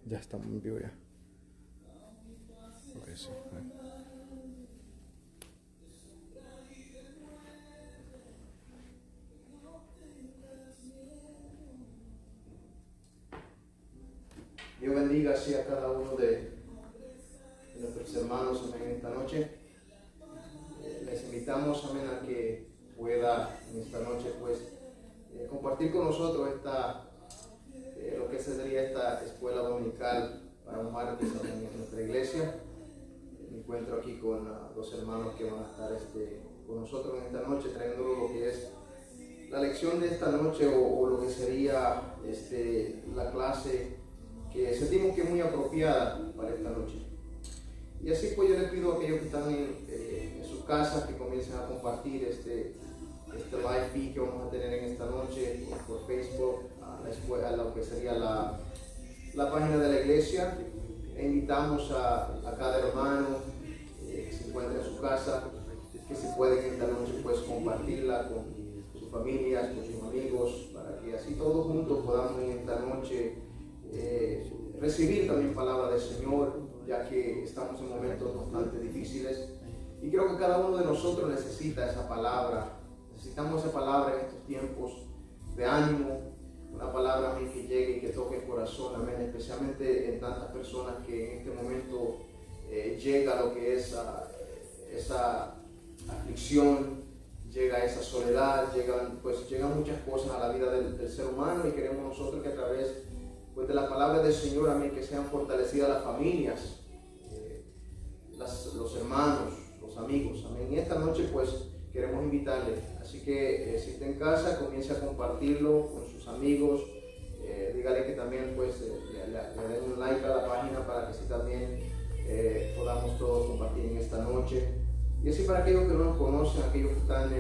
Ya estamos en vivo ya. Ok, sí. Dios bendiga así a cada uno de nuestros hermanos en esta noche. Les invitamos, amén, a que pueda en esta noche pues compartir con nosotros lo que sería esta escuela dominical para un martes en nuestra iglesia. Me encuentro aquí con los hermanos que van a estar con nosotros en esta noche, trayéndolo lo que es la lección de esta noche o lo que sería la clase que sentimos que es muy apropiada para esta noche. Y así pues yo les pido a aquellos que están en sus casas que comiencen a compartir este live feed que vamos a tener en esta noche por Facebook, a lo que sería la página de la iglesia. E invitamos a cada hermano que se encuentra en su casa, que se puede esta noche pues compartirla con sus familias, con sus amigos, para que así todos juntos podamos en esta noche recibir también palabra del Señor, ya que estamos en momentos bastante difíciles y creo que cada uno de nosotros necesita esa palabra. Necesitamos esa palabra en estos tiempos de ánimo, una palabra amén, que llegue y que toque el corazón, amén, especialmente en tantas personas que en este momento llega lo que es esa aflicción, llega esa soledad, llegan muchas cosas a la vida del ser humano, y queremos nosotros que a través pues, de la palabra del Señor, amén, que sean fortalecidas las familias, los hermanos, los amigos, amén. Y esta noche pues queremos invitarle, así que si está en casa, comience a compartirlo con sus amigos, dígale que también pues le den un like a la página para que así también podamos todos compartir en esta noche. Y así para aquellos que no nos conocen, aquellos que están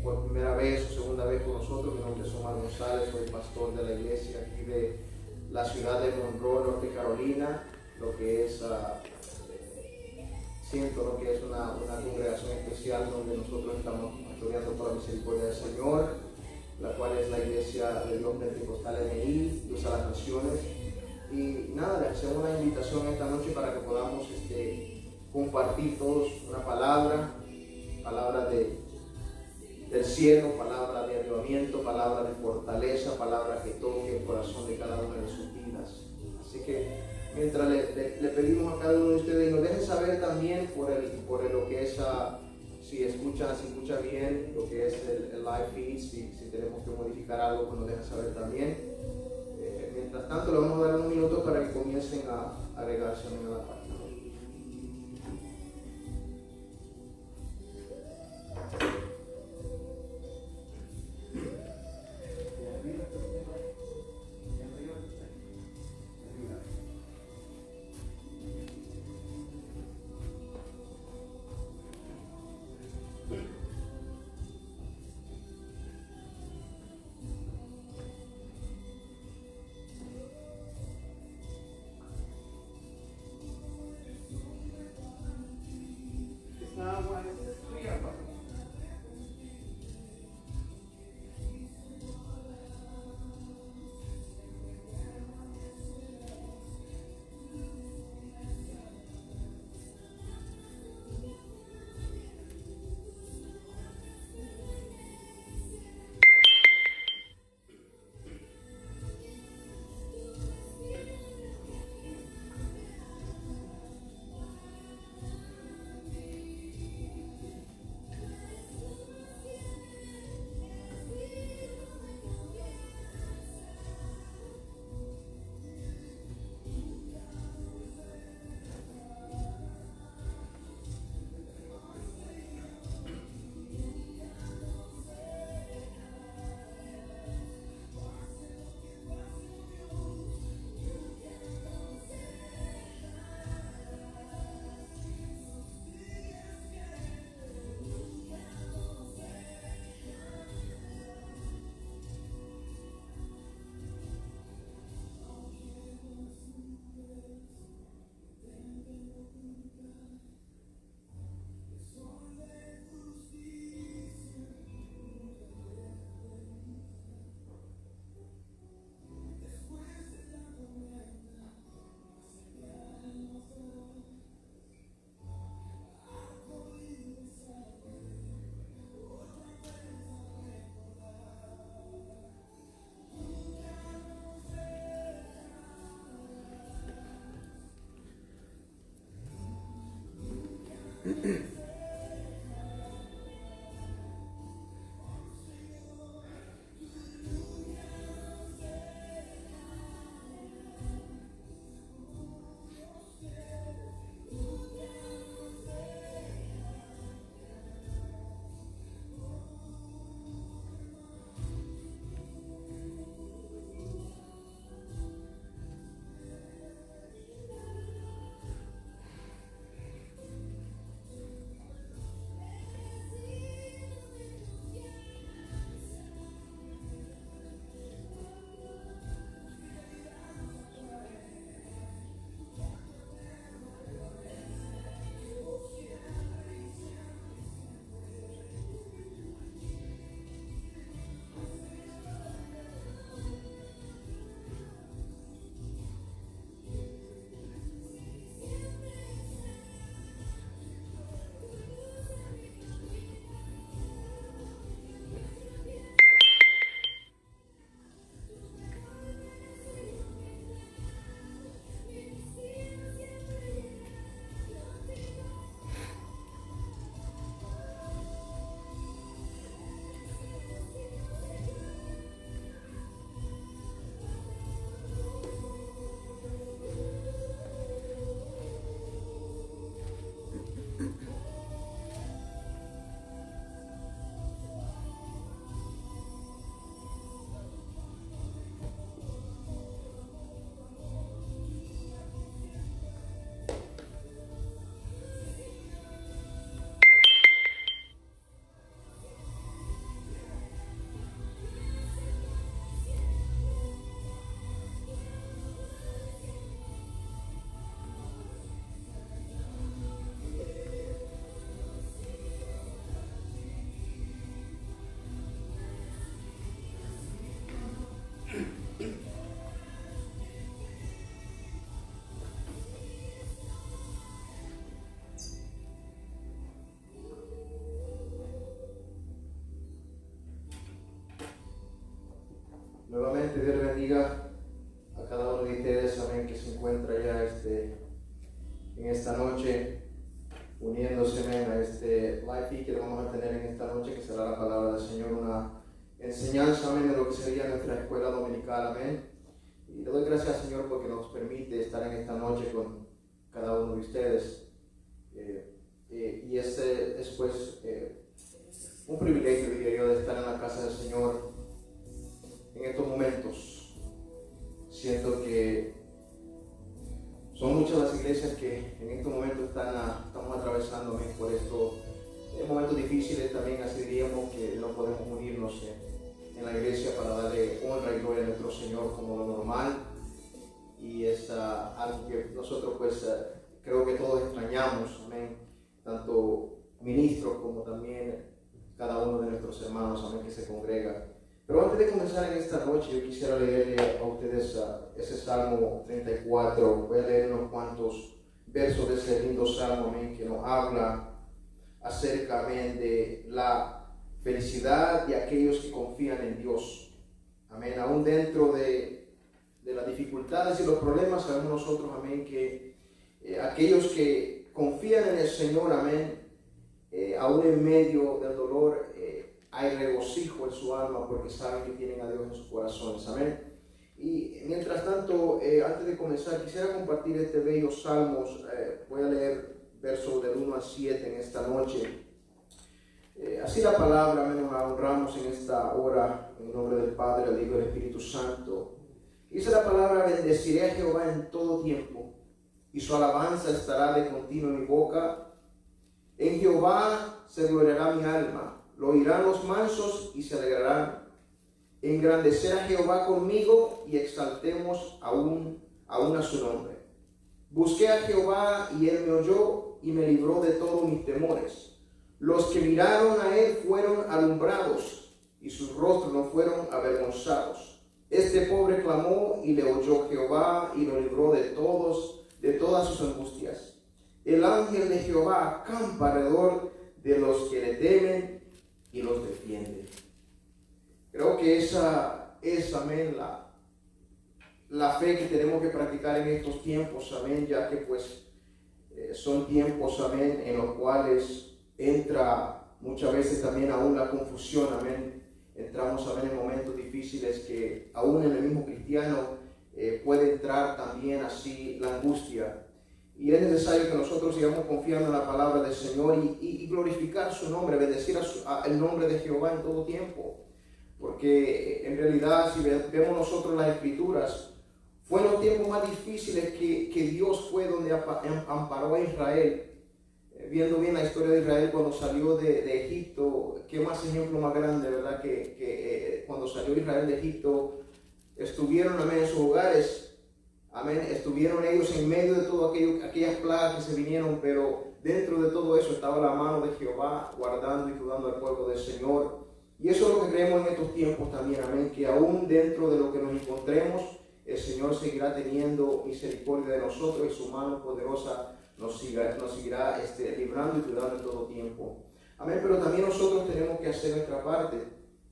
por primera vez o segunda vez con nosotros, mi nombre es Omar González, soy pastor de la iglesia aquí de la ciudad de Monroe, Norte Carolina, lo que es siento lo que es una congregación especial donde nosotros estamos pastoreando por la misericordia del Señor, la cual es la iglesia de Dios Pentecostal MI, Dios a las Naciones. Y nada, les hacemos una invitación esta noche para que podamos compartir todos una palabra del cielo, palabra de avivamiento, palabra de fortaleza, palabra que toque el corazón de cada una de sus vidas. Así que mientras le pedimos a cada uno de ustedes y nos dejen saber también por lo que es, si escucha bien lo que es el live feed, si tenemos que modificar algo, pues nos dejen saber también. Mientras tanto, le vamos a dar unos minutos para que comiencen a agregarse a la página. bendiga a cada uno de ustedes, amén, que se encuentra ya en esta noche uniéndose, amén, a este live feed que vamos a tener en esta noche, que será la palabra del Señor, una enseñanza, amén, de lo que sería nuestra escuela dominical, amén. Y le doy gracias al Señor porque nos permite estar en esta noche con cada uno de ustedes. Y este es pues un privilegio, diría yo, de estar en la casa del Señor en estos momentos. Siento que son muchas las iglesias que en estos momentos estamos atravesando por estos momentos difíciles también, así diríamos, que no podemos unirnos en la iglesia para darle honra y gloria a nuestro Señor como lo normal. Y es algo que nosotros pues creo que todos extrañamos, amén, tanto ministros como también cada uno de nuestros hermanos, amén, que se congrega. Pero antes de comenzar en esta noche, yo quisiera leerle a ustedes ese Salmo 34. Voy a leer unos cuantos versos de ese lindo Salmo, amén, que nos habla acerca, amén, de la felicidad de aquellos que confían en Dios. Amén, aún dentro de las dificultades y los problemas, sabemos nosotros, amén, que aquellos que confían en el Señor, amén, aún en medio del dolor, hay regocijo en su alma porque saben que tienen a Dios en sus corazones, amén. Y mientras tanto, antes de comenzar, quisiera compartir este bello Salmos. Voy a leer versos del 1 al 7 en esta noche. Así la palabra, amén, nos honramos en esta hora, en el nombre del Padre, del Hijo y del Espíritu Santo. Dice la palabra: bendeciré a Jehová en todo tiempo, y su alabanza estará de continuo en mi boca. En Jehová se gloriará mi alma, lo oirán los mansos y se alegrarán. Engrandecer a Jehová conmigo y exaltemos aún a su nombre. Busqué a Jehová y él me oyó y me libró de todos mis temores. Los que miraron a él fueron alumbrados y sus rostros no fueron avergonzados. Este pobre clamó y le oyó Jehová y lo libró de todas sus angustias. El ángel de Jehová acampa alrededor de los que le temen y los defiende. Creo que esa es, amén, la fe que tenemos que practicar en estos tiempos, amén, ya que pues son tiempos, amén, en los cuales entra muchas veces también aún la confusión, amén. Entramos, amén, en momentos difíciles que aún en el mismo cristiano puede entrar también así la angustia. Y es necesario que nosotros sigamos confiando en la palabra del Señor y glorificar su nombre, bendecir el nombre de Jehová en todo tiempo. Porque en realidad, si vemos nosotros las Escrituras, fue en los tiempos más difíciles que Dios fue donde amparó a Israel. Viendo bien la historia de Israel cuando salió de Egipto, qué más ejemplo más grande, ¿verdad? Que cuando salió Israel de Egipto, estuvieron, amén, en sus hogares. Amén, estuvieron ellos en medio de todo aquellas plagas que se vinieron, pero dentro de todo eso estaba la mano de Jehová guardando y cuidando al pueblo del Señor. Y eso es lo que creemos en estos tiempos también, amén, que aún dentro de lo que nos encontremos, el Señor seguirá teniendo misericordia de nosotros y su mano poderosa nos seguirá librando y cuidando en todo tiempo. Amén, pero también nosotros tenemos que hacer nuestra parte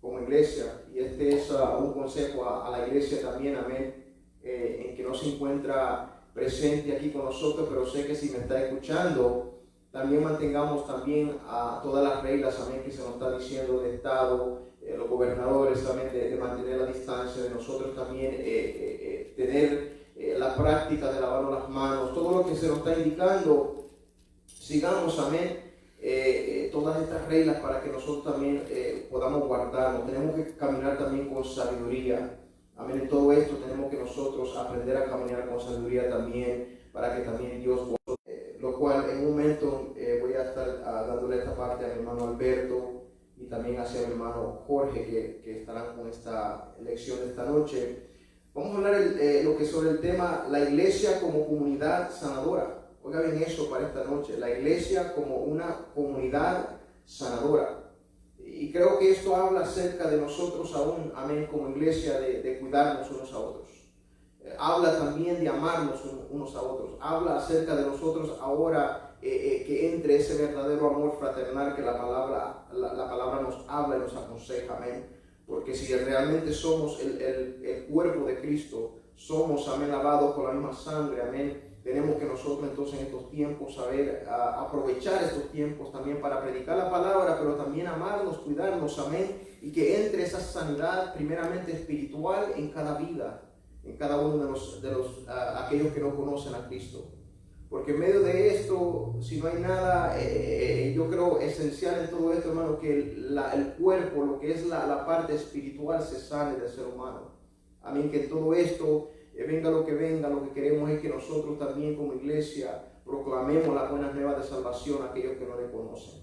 como iglesia, y este es un consejo a la iglesia también, amén, en que no se encuentra presente aquí con nosotros, pero sé que si me está escuchando, también mantengamos también a todas las reglas, amén, que se nos está diciendo de Estado, los gobernadores también de mantener la distancia, de nosotros también tener la práctica de lavarnos las manos, todo lo que se nos está indicando, sigamos, amén, todas estas reglas para que nosotros también podamos guardarnos. Tenemos que caminar también con sabiduría. Amén, en todo esto tenemos que nosotros aprender a caminar con sabiduría también, para que también Dios lo cual en un momento voy a estar dándole esta parte a mi hermano Alberto y también hacia mi hermano Jorge, que estarán con esta lección de esta noche. Vamos a hablar lo que es sobre el tema la iglesia como comunidad sanadora. Oiga bien eso para esta noche, la iglesia como una comunidad sanadora. Y creo que esto habla acerca de nosotros aún, amén, como iglesia, de cuidarnos unos a otros. Habla también de amarnos unos a otros. Habla acerca de nosotros ahora que entre ese verdadero amor fraternal que la palabra nos habla y nos aconseja, amén. porque si realmente somos el cuerpo de Cristo, somos, amén, lavados con la misma sangre, amén, tenemos que nosotros entonces en estos tiempos saber aprovechar estos tiempos también para predicar la palabra, pero también amarnos, cuidarnos, amén, y que entre esa sanidad primeramente espiritual en cada vida, en cada uno de los aquellos que no conocen a Cristo. Porque en medio de esto, si no hay nada, yo creo esencial en todo esto, hermano, que el cuerpo, lo que es la parte espiritual, se sane del ser humano. Amén, que en todo esto, venga lo que venga, lo que queremos es que nosotros también como iglesia proclamemos las buenas nuevas de salvación a aquellos que no le conocen.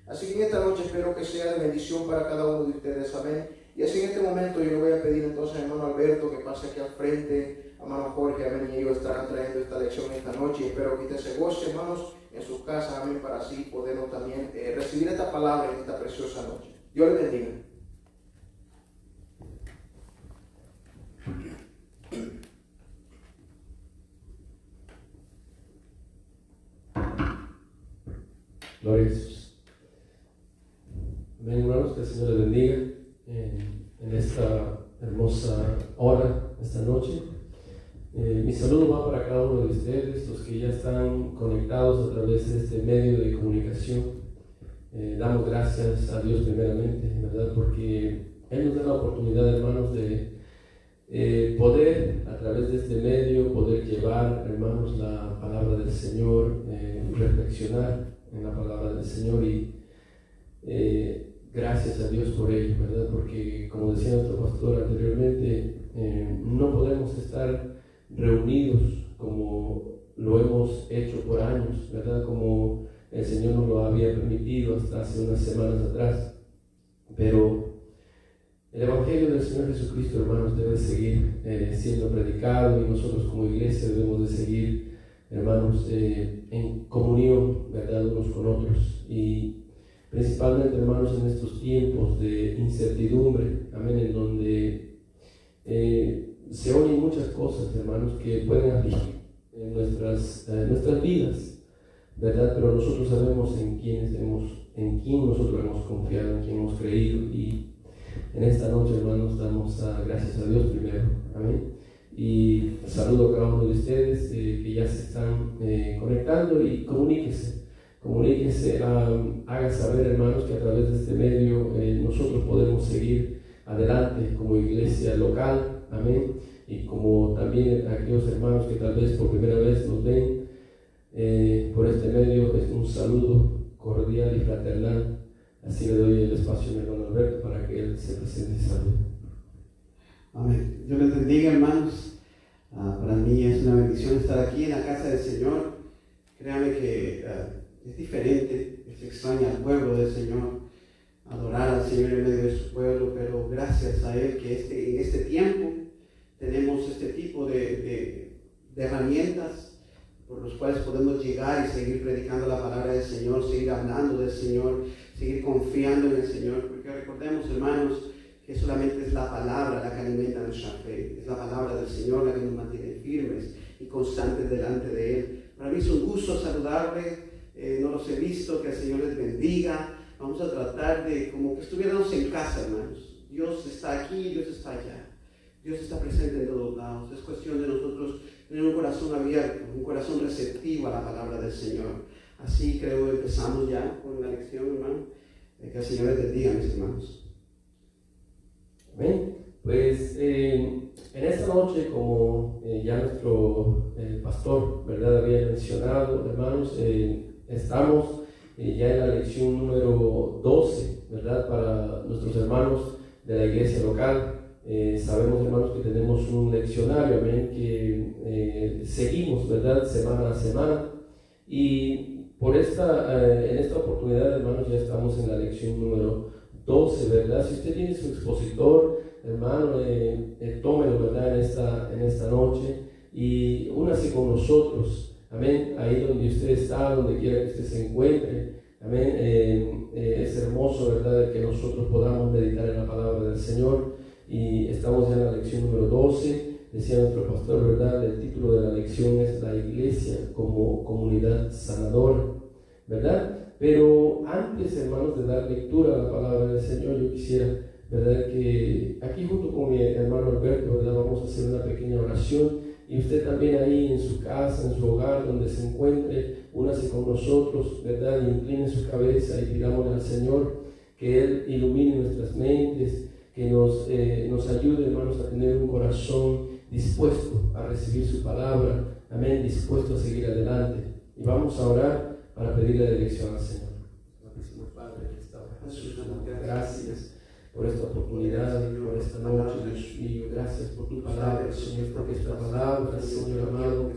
Así que en esta noche espero que sea de bendición para cada uno de ustedes, amén. Y así en este momento yo le voy a pedir entonces a hermano Alberto que pase aquí al frente, a hermano Jorge, amén, y ellos estarán trayendo esta lección esta noche. Y espero que usted se goce, hermanos, en sus casas, amén, para así podernos también recibir esta palabra en esta preciosa noche. Dios le bendiga. Gloria a Jesús. Amén, hermanos, que el Señor les bendiga en esta hermosa hora, esta noche. Mi saludo va para cada uno de ustedes, los que ya están conectados a través de este medio de comunicación. Damos gracias a Dios primeramente, ¿verdad? Porque Él nos da la oportunidad, hermanos, de poder a través de este medio, poder llevar, hermanos, la palabra del Señor, reflexionar en la palabra del Señor y gracias a Dios por ello, ¿verdad? Porque como decía nuestro pastor anteriormente, no podemos estar reunidos como lo hemos hecho por años, ¿verdad? Como el Señor nos lo había permitido hasta hace unas semanas atrás, pero el Evangelio del Señor Jesucristo, hermanos, debe seguir siendo predicado y nosotros como iglesia debemos de seguir, hermanos, en comunión, ¿verdad?, unos con otros. Y principalmente, hermanos, en estos tiempos de incertidumbre, amén, en donde se oyen muchas cosas, hermanos, que pueden afligir en nuestras vidas, ¿verdad? Pero nosotros sabemos en quién nosotros hemos confiado, en quién hemos creído. Y en esta noche, hermanos, damos gracias a Dios primero, amén. Y saludo a cada uno de ustedes que ya se están conectando y comuníquese, haga saber, hermanos, que a través de este medio nosotros podemos seguir adelante como iglesia local, amén, y como también aquellos hermanos que tal vez por primera vez nos ven por este medio, es un saludo cordial y fraternal. Así le doy el espacio a mi hermano Alberto para que él se presente y salude. Amén. Dios les bendiga, hermanos. Para mí es una bendición estar aquí en la casa del Señor. Créanme que es diferente, es extraña al pueblo del Señor, adorar al Señor en medio de su pueblo, pero gracias a Él que en este tiempo tenemos este tipo de herramientas por los cuales podemos llegar y seguir predicando la palabra del Señor, seguir hablando del Señor, seguir confiando en el Señor, porque recordemos, hermanos, que solamente es la palabra la que alimenta nuestra fe, es la palabra del Señor la que nos mantiene firmes y constantes delante de Él. Para mí es un gusto saludarle, no los he visto, que el Señor les bendiga. Vamos a tratar de como que estuviéramos en casa, hermanos. Dios está aquí, Dios está allá. Dios está presente en todos lados. Es cuestión de nosotros tener un corazón abierto, un corazón receptivo a la palabra del Señor. Así creo que empezamos ya con la lección, hermano. Que el Señor les bendiga, mis hermanos. Amén. Pues en esta noche, como ya nuestro pastor, ¿verdad?, había mencionado, hermanos, estamos ya en la lección número 12, ¿verdad?, para nuestros hermanos de la iglesia local. Sabemos, hermanos, que tenemos un leccionario, amén, que seguimos, ¿verdad?, semana a semana. Y en esta oportunidad, hermanos, ya estamos en la lección número 12, ¿verdad? Si usted tiene su expositor, hermano, tómelo, ¿verdad?, en esta noche y únase con nosotros, amén, ahí donde usted está, donde quiera que usted se encuentre, amén. Es hermoso, ¿verdad?, que nosotros podamos meditar en la palabra del Señor. Y estamos ya en la lección número 12, decía nuestro pastor, ¿verdad?, el título de la lección es La Iglesia como Comunidad Sanadora, ¿verdad? Pero antes, hermanos, de dar lectura a la palabra del Señor, yo quisiera ¿verdad? Que aquí junto con mi hermano Alberto, ¿verdad? Vamos a hacer una pequeña oración, y usted también ahí en su casa, en su hogar, donde se encuentre, únase con nosotros, ¿verdad? Y incline su cabeza y pidámosle al Señor que Él ilumine nuestras mentes, que nos ayude, hermanos, a tener un corazón dispuesto a recibir su palabra, amén, dispuesto a seguir adelante. Y vamos a orar para pedir la dirección al Señor. Padre, que está en Jesús, gracias por esta oportunidad, por esta noche, Dios mío. Gracias por tu palabra, Señor, porque esta palabra, Señor amado,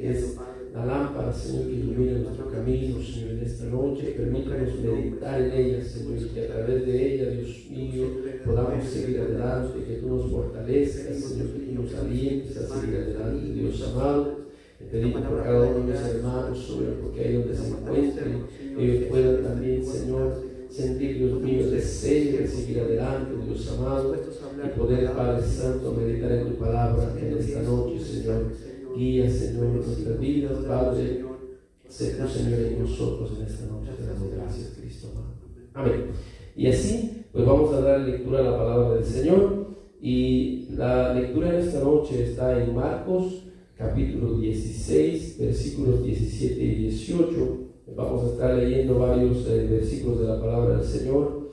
es la lámpara, Señor, que ilumina nuestro camino, Señor, en esta noche. Permítanos meditar en ella, Señor, y que a través de ella, Dios mío, podamos seguir adelante, que tú nos fortalezcas, Señor, que tú nos alientes a seguir adelante, Dios amado. Te pedimos por cada uno de mis hermanos, Señor, porque ahí donde se encuentren, ellos puedan también, Señor, sentir, Dios mío, el deseo de seguir adelante, Dios amado, y poder, Padre Santo, meditar en tu palabra en esta noche, Señor. Guía, Señor, nuestras vidas, Padre. Sé tú, Señor, en nosotros en esta noche. Te damos gracias, Cristo amado. Amén. Y así, pues vamos a dar lectura a la palabra del Señor. Y la lectura en esta noche está en Marcos, capítulo 16, versículos 17 y 18. Vamos a estar leyendo varios versículos de la palabra del Señor.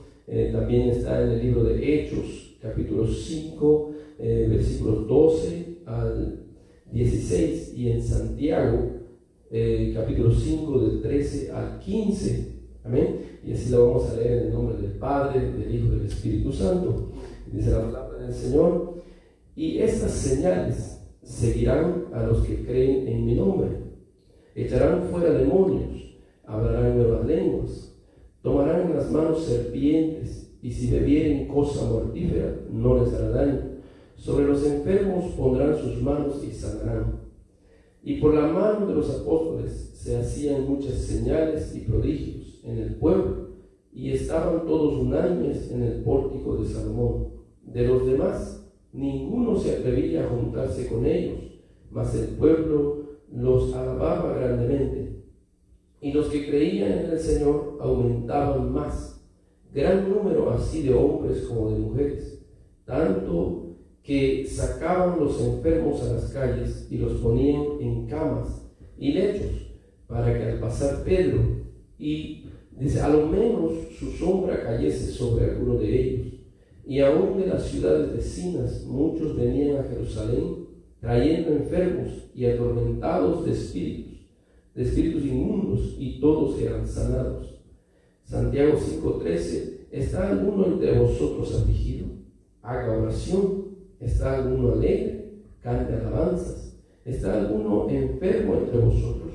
También está en el libro de Hechos, capítulo 5, versículos 12 al 16, y en Santiago, capítulo 5, del 13 al 15. Amén. Y así lo vamos a leer en el nombre del Padre, del Hijo y del Espíritu Santo. Dice la palabra del Señor: y estas señales seguirán a los que creen en mi nombre. Echarán fuera demonios, hablarán nuevas lenguas, tomarán en las manos serpientes, y si bebieren cosa mortífera no les hará daño. Sobre los enfermos pondrán sus manos y sanarán. Y por la mano de los apóstoles se hacían muchas señales y prodigios en el pueblo, y estaban todos unánimes en el pórtico de Salomón. De los demás, ninguno se atrevía a juntarse con ellos, mas el pueblo los alababa grandemente. Y los que creían en el Señor aumentaban más, gran número así de hombres como de mujeres, tanto que sacaban los enfermos a las calles y los ponían en camas y lechos, para que al pasar Pedro y dice, a lo menos su sombra cayese sobre alguno de ellos. Y aún de las ciudades vecinas muchos venían a Jerusalén, trayendo enfermos y atormentados de espíritus inmundos, y todos eran sanados. Santiago 5:13: ¿está alguno entre vosotros afligido? Haga oración. ¿Está alguno alegre? Cante alabanzas. ¿Está alguno enfermo entre vosotros?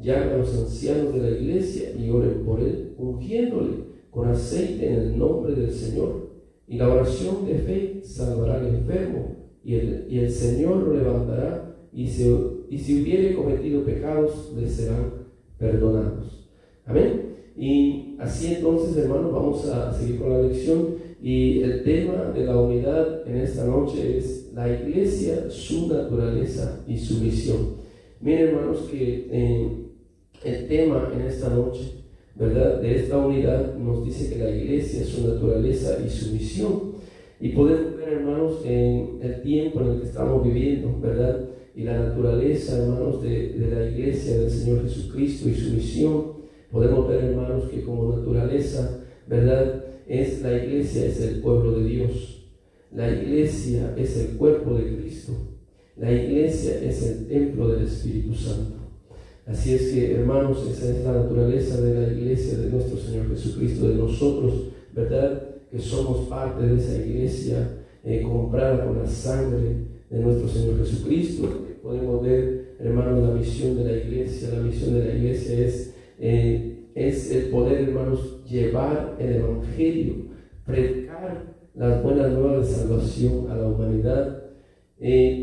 Llame a los ancianos de la iglesia y oren por él, ungiéndole con aceite en el nombre del Señor. Y la oración de fe salvará al enfermo, y el Señor lo levantará, y si hubiere cometido pecados, le serán perdonados. Amén. Y así entonces, hermanos, vamos a seguir con la lección. Y el tema de la unidad en esta noche es la iglesia, su naturaleza y su misión. Miren, hermanos, que el tema en esta noche, ¿verdad?, de esta unidad nos dice que la iglesia, su naturaleza y su misión. Y podemos ver, hermanos, en el tiempo en el que estamos viviendo, ¿verdad?, y la naturaleza, hermanos, de la iglesia del Señor Jesucristo y su misión. Podemos ver, hermanos, que como naturaleza, ¿verdad?, es la iglesia, es el pueblo de Dios. La iglesia es el cuerpo de Cristo. La iglesia es el templo del Espíritu Santo. Así es que, hermanos, esa es la naturaleza de la iglesia de nuestro Señor Jesucristo, de nosotros, ¿verdad?, que somos parte de esa iglesia comprada con la sangre de nuestro Señor Jesucristo. Podemos ver, hermanos, la misión de la iglesia. La misión de la iglesia es el poder, hermanos, llevar el evangelio, predicar las buenas nuevas de salvación a la humanidad,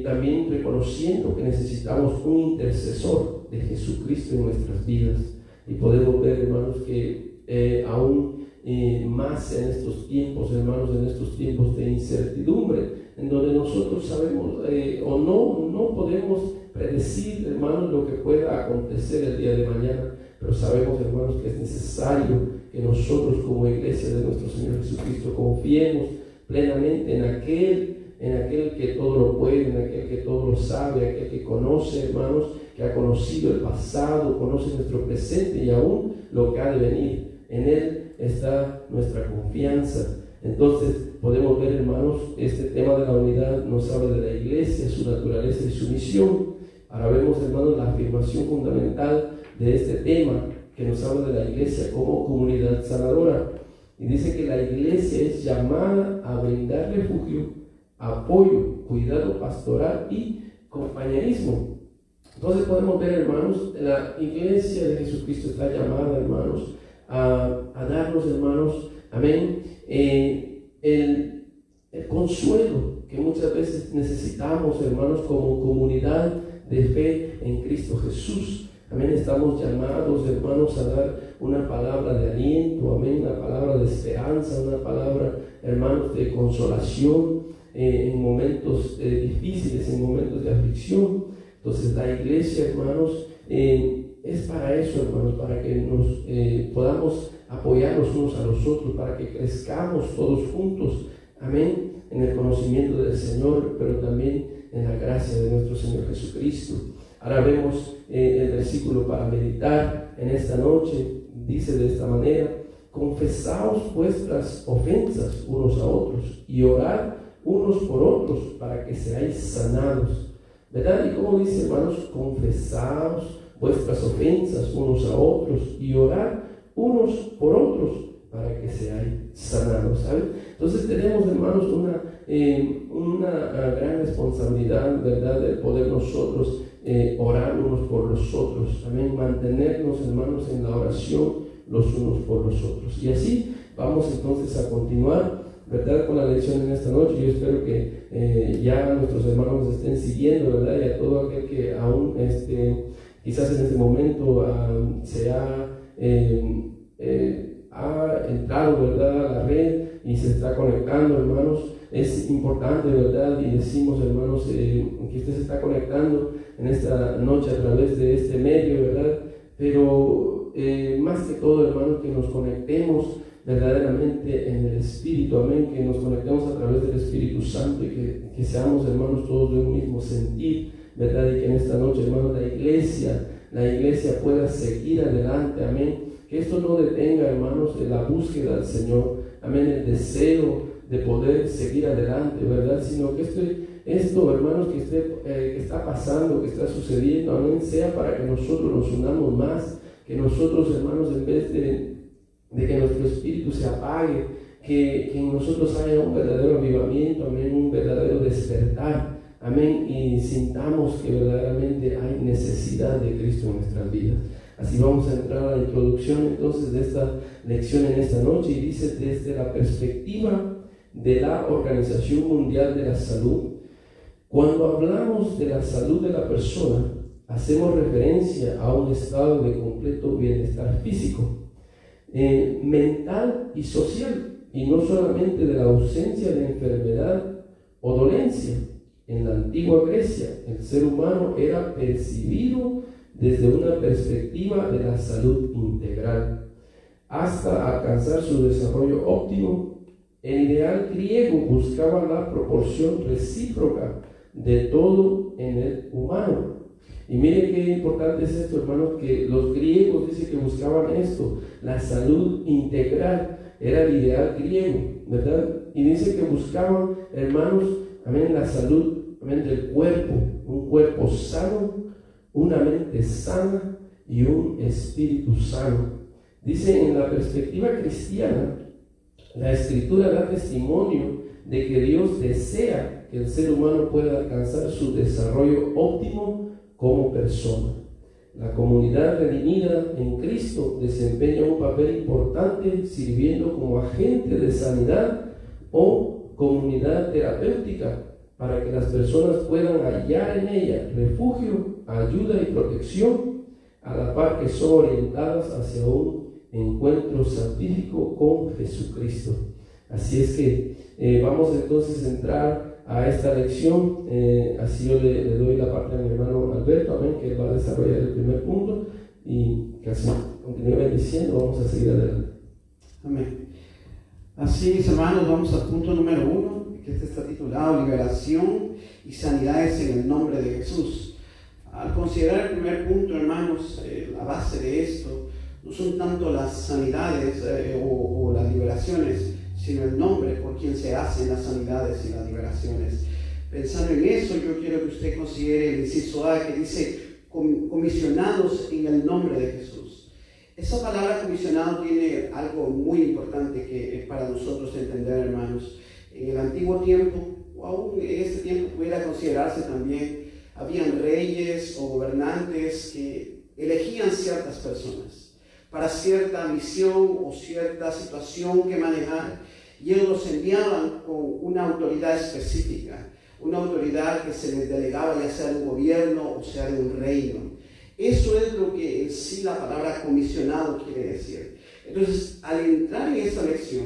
también reconociendo que necesitamos un intercesor de Jesucristo en nuestras vidas. Y podemos ver, hermanos, que aún más en estos tiempos, hermanos, en estos tiempos de incertidumbre, en donde nosotros sabemos o no podemos predecir, hermanos, lo que pueda acontecer el día de mañana, pero sabemos, hermanos, que es necesario que nosotros como iglesia de nuestro Señor Jesucristo confiemos plenamente en aquel que todo lo puede, en aquel que todo lo sabe, aquel que conoce, hermanos, que ha conocido el pasado, conoce nuestro presente y aún lo que ha de venir. En Él está nuestra confianza. Entonces podemos ver, hermanos, este tema de la unidad nos habla de la iglesia, su naturaleza y su misión. Ahora vemos, hermanos, la afirmación fundamental de este tema que nos habla de la iglesia como comunidad sanadora. Y dice que la iglesia es llamada a brindar refugio, apoyo, cuidado pastoral y compañerismo. Entonces podemos ver, hermanos, la iglesia de Jesucristo está llamada, hermanos, a darnos, hermanos, amén, el consuelo que muchas veces necesitamos, hermanos, como comunidad de fe en Cristo Jesús. Amén, estamos llamados, hermanos, a dar una palabra de aliento, amén, una palabra de esperanza, una palabra, hermanos, de consolación en momentos difíciles, en momentos de aflicción. Entonces la iglesia, hermanos, es para eso, hermanos, para que nos podamos apoyarnos unos a los otros, para que crezcamos todos juntos, amén, en el conocimiento del Señor, pero también en la gracia de nuestro Señor Jesucristo. Ahora vemos el versículo para meditar en esta noche. Dice de esta manera: confesaos vuestras ofensas unos a otros y orad unos por otros para que seáis sanados. ¿Verdad? Y como dice, hermanos, confesaos vuestras ofensas unos a otros y orad unos por otros para que seáis sanados. ¿Saben? Entonces tenemos, hermanos, una gran responsabilidad, ¿verdad?, de poder nosotros orar unos por los otros. También mantenernos, hermanos, en la oración los unos por los otros. Y así vamos entonces a continuar, ¿verdad?, con la lección en esta noche. Yo espero que ya nuestros hermanos nos estén siguiendo, ¿verdad?, y a todo aquel que aún quizás en este momento se ha entrado, ¿verdad?, a la red y se está conectando, hermanos. Es importante, ¿verdad?, y decimos, hermanos, que usted se está conectando en esta noche a través de este medio, ¿verdad? Pero más que todo, hermanos, que nos conectemos verdaderamente en el Espíritu, amén, que nos conectemos a través del Espíritu Santo y que seamos, hermanos, todos de un mismo sentir, ¿verdad? Y que en esta noche, hermanos, la iglesia pueda seguir adelante, amén. Que esto no detenga, hermanos, de la búsqueda del Señor, amén, el deseo de poder seguir adelante, ¿verdad? Sino que esto, hermanos, que está pasando, que está sucediendo, amén, sea para que nosotros nos unamos más, que nosotros, hermanos, en vez de que nuestro espíritu se apague, que en nosotros haya un verdadero avivamiento, amén, un verdadero despertar, amén, y sintamos que verdaderamente hay necesidad de Cristo en nuestras vidas. Así vamos a entrar a la introducción entonces de esta lección en esta noche, y dice: desde la perspectiva de la Organización Mundial de la Salud, cuando hablamos de la salud de la persona, hacemos referencia a un estado de completo bienestar físico, mental y social, y no solamente de la ausencia de enfermedad o dolencia. En la antigua Grecia, el ser humano era percibido desde una perspectiva de la salud integral, hasta alcanzar su desarrollo óptimo. El ideal griego buscaba la proporción recíproca de todo en el humano. Y miren qué importante es esto, hermanos, que los griegos dicen que buscaban esto, la salud integral, era el ideal griego, ¿verdad? Y dice que buscaban, hermanos, amén, la salud, amén, del cuerpo, un cuerpo sano, una mente sana y un espíritu sano. Dice, en la perspectiva cristiana, la Escritura da testimonio de que Dios desea que el ser humano pueda alcanzar su desarrollo óptimo como persona. La comunidad redimida en Cristo desempeña un papel importante sirviendo como agente de sanidad o comunidad terapéutica para que las personas puedan hallar en ella refugio, ayuda y protección, a la par que son orientadas hacia un encuentro santífico con Jesucristo. Así es que vamos entonces a entrar a esta lección. Así yo le doy la parte a mi hermano Alberto, amén, que va a desarrollar el primer punto, y que así continúe bendiciendo. Vamos a seguir adelante. Amén. Así, mis hermanos, vamos al punto número 1, que este está titulado Liberación y Sanidades en el nombre de Jesús. Al considerar el primer punto, hermanos, la base de esto no son tanto las sanidades o las liberaciones, sino el nombre por quien se hacen las sanidades y las liberaciones. Pensando en eso, yo quiero que usted considere el inciso A, que dice comisionados en el nombre de Jesús. Esa palabra comisionado tiene algo muy importante que es para nosotros entender, hermanos. En el antiguo tiempo, o aún en este tiempo pudiera considerarse también, habían reyes o gobernantes que elegían ciertas personas para cierta misión o cierta situación que manejar, y ellos los enviaban con una autoridad específica, una autoridad que se les delegaba ya sea de un gobierno o sea de un reino. Eso es lo que en sí la palabra comisionado quiere decir. Entonces, al entrar en esta lección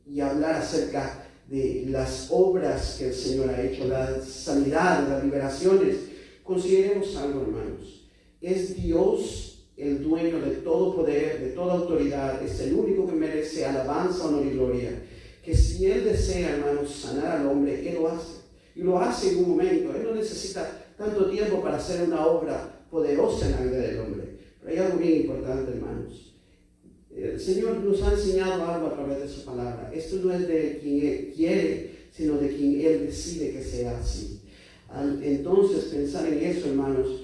y hablar acerca de las obras que el Señor ha hecho, las sanidades, las liberaciones, consideremos algo, hermanos. Es Dios el dueño de todo poder, de toda autoridad, es el único que merece alabanza, honor y gloria. Que si Él desea, hermanos, sanar al hombre, Él lo hace. Y lo hace en un momento. Él no necesita tanto tiempo para hacer una obra poderosa en la vida del hombre. Pero hay algo bien importante, hermanos. El Señor nos ha enseñado algo a través de su palabra. Esto no es de quien Él quiere, sino de quien Él decide que sea así. Entonces, pensar en eso, hermanos,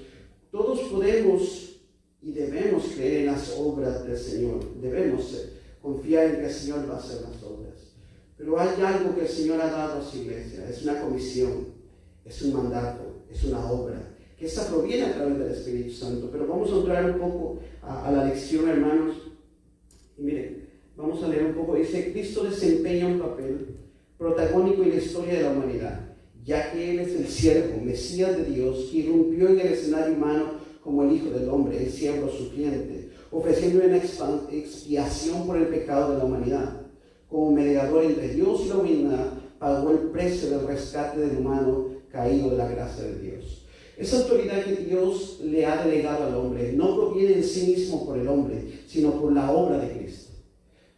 todos podemos y debemos creer en las obras del Señor. Debemos confiar en que el Señor va a hacer las obras. Pero hay algo que el Señor ha dado a su iglesia. Es una comisión, es un mandato, es una obra, que esa proviene a través del Espíritu Santo. Pero vamos a entrar un poco a la lección, hermanos. Y miren, vamos a leer un poco. Dice, Cristo desempeña un papel protagónico en la historia de la humanidad, ya que Él es el siervo, Mesías de Dios, que irrumpió en el escenario humano como el Hijo del Hombre, el siervo sufriente, ofreciendo una expiación por el pecado de la humanidad. Como mediador entre Dios y la humanidad, pagó el precio del rescate del humano caído de la gracia de Dios. Esa autoridad que Dios le ha delegado al hombre no proviene en sí mismo por el hombre, sino por la obra de Cristo.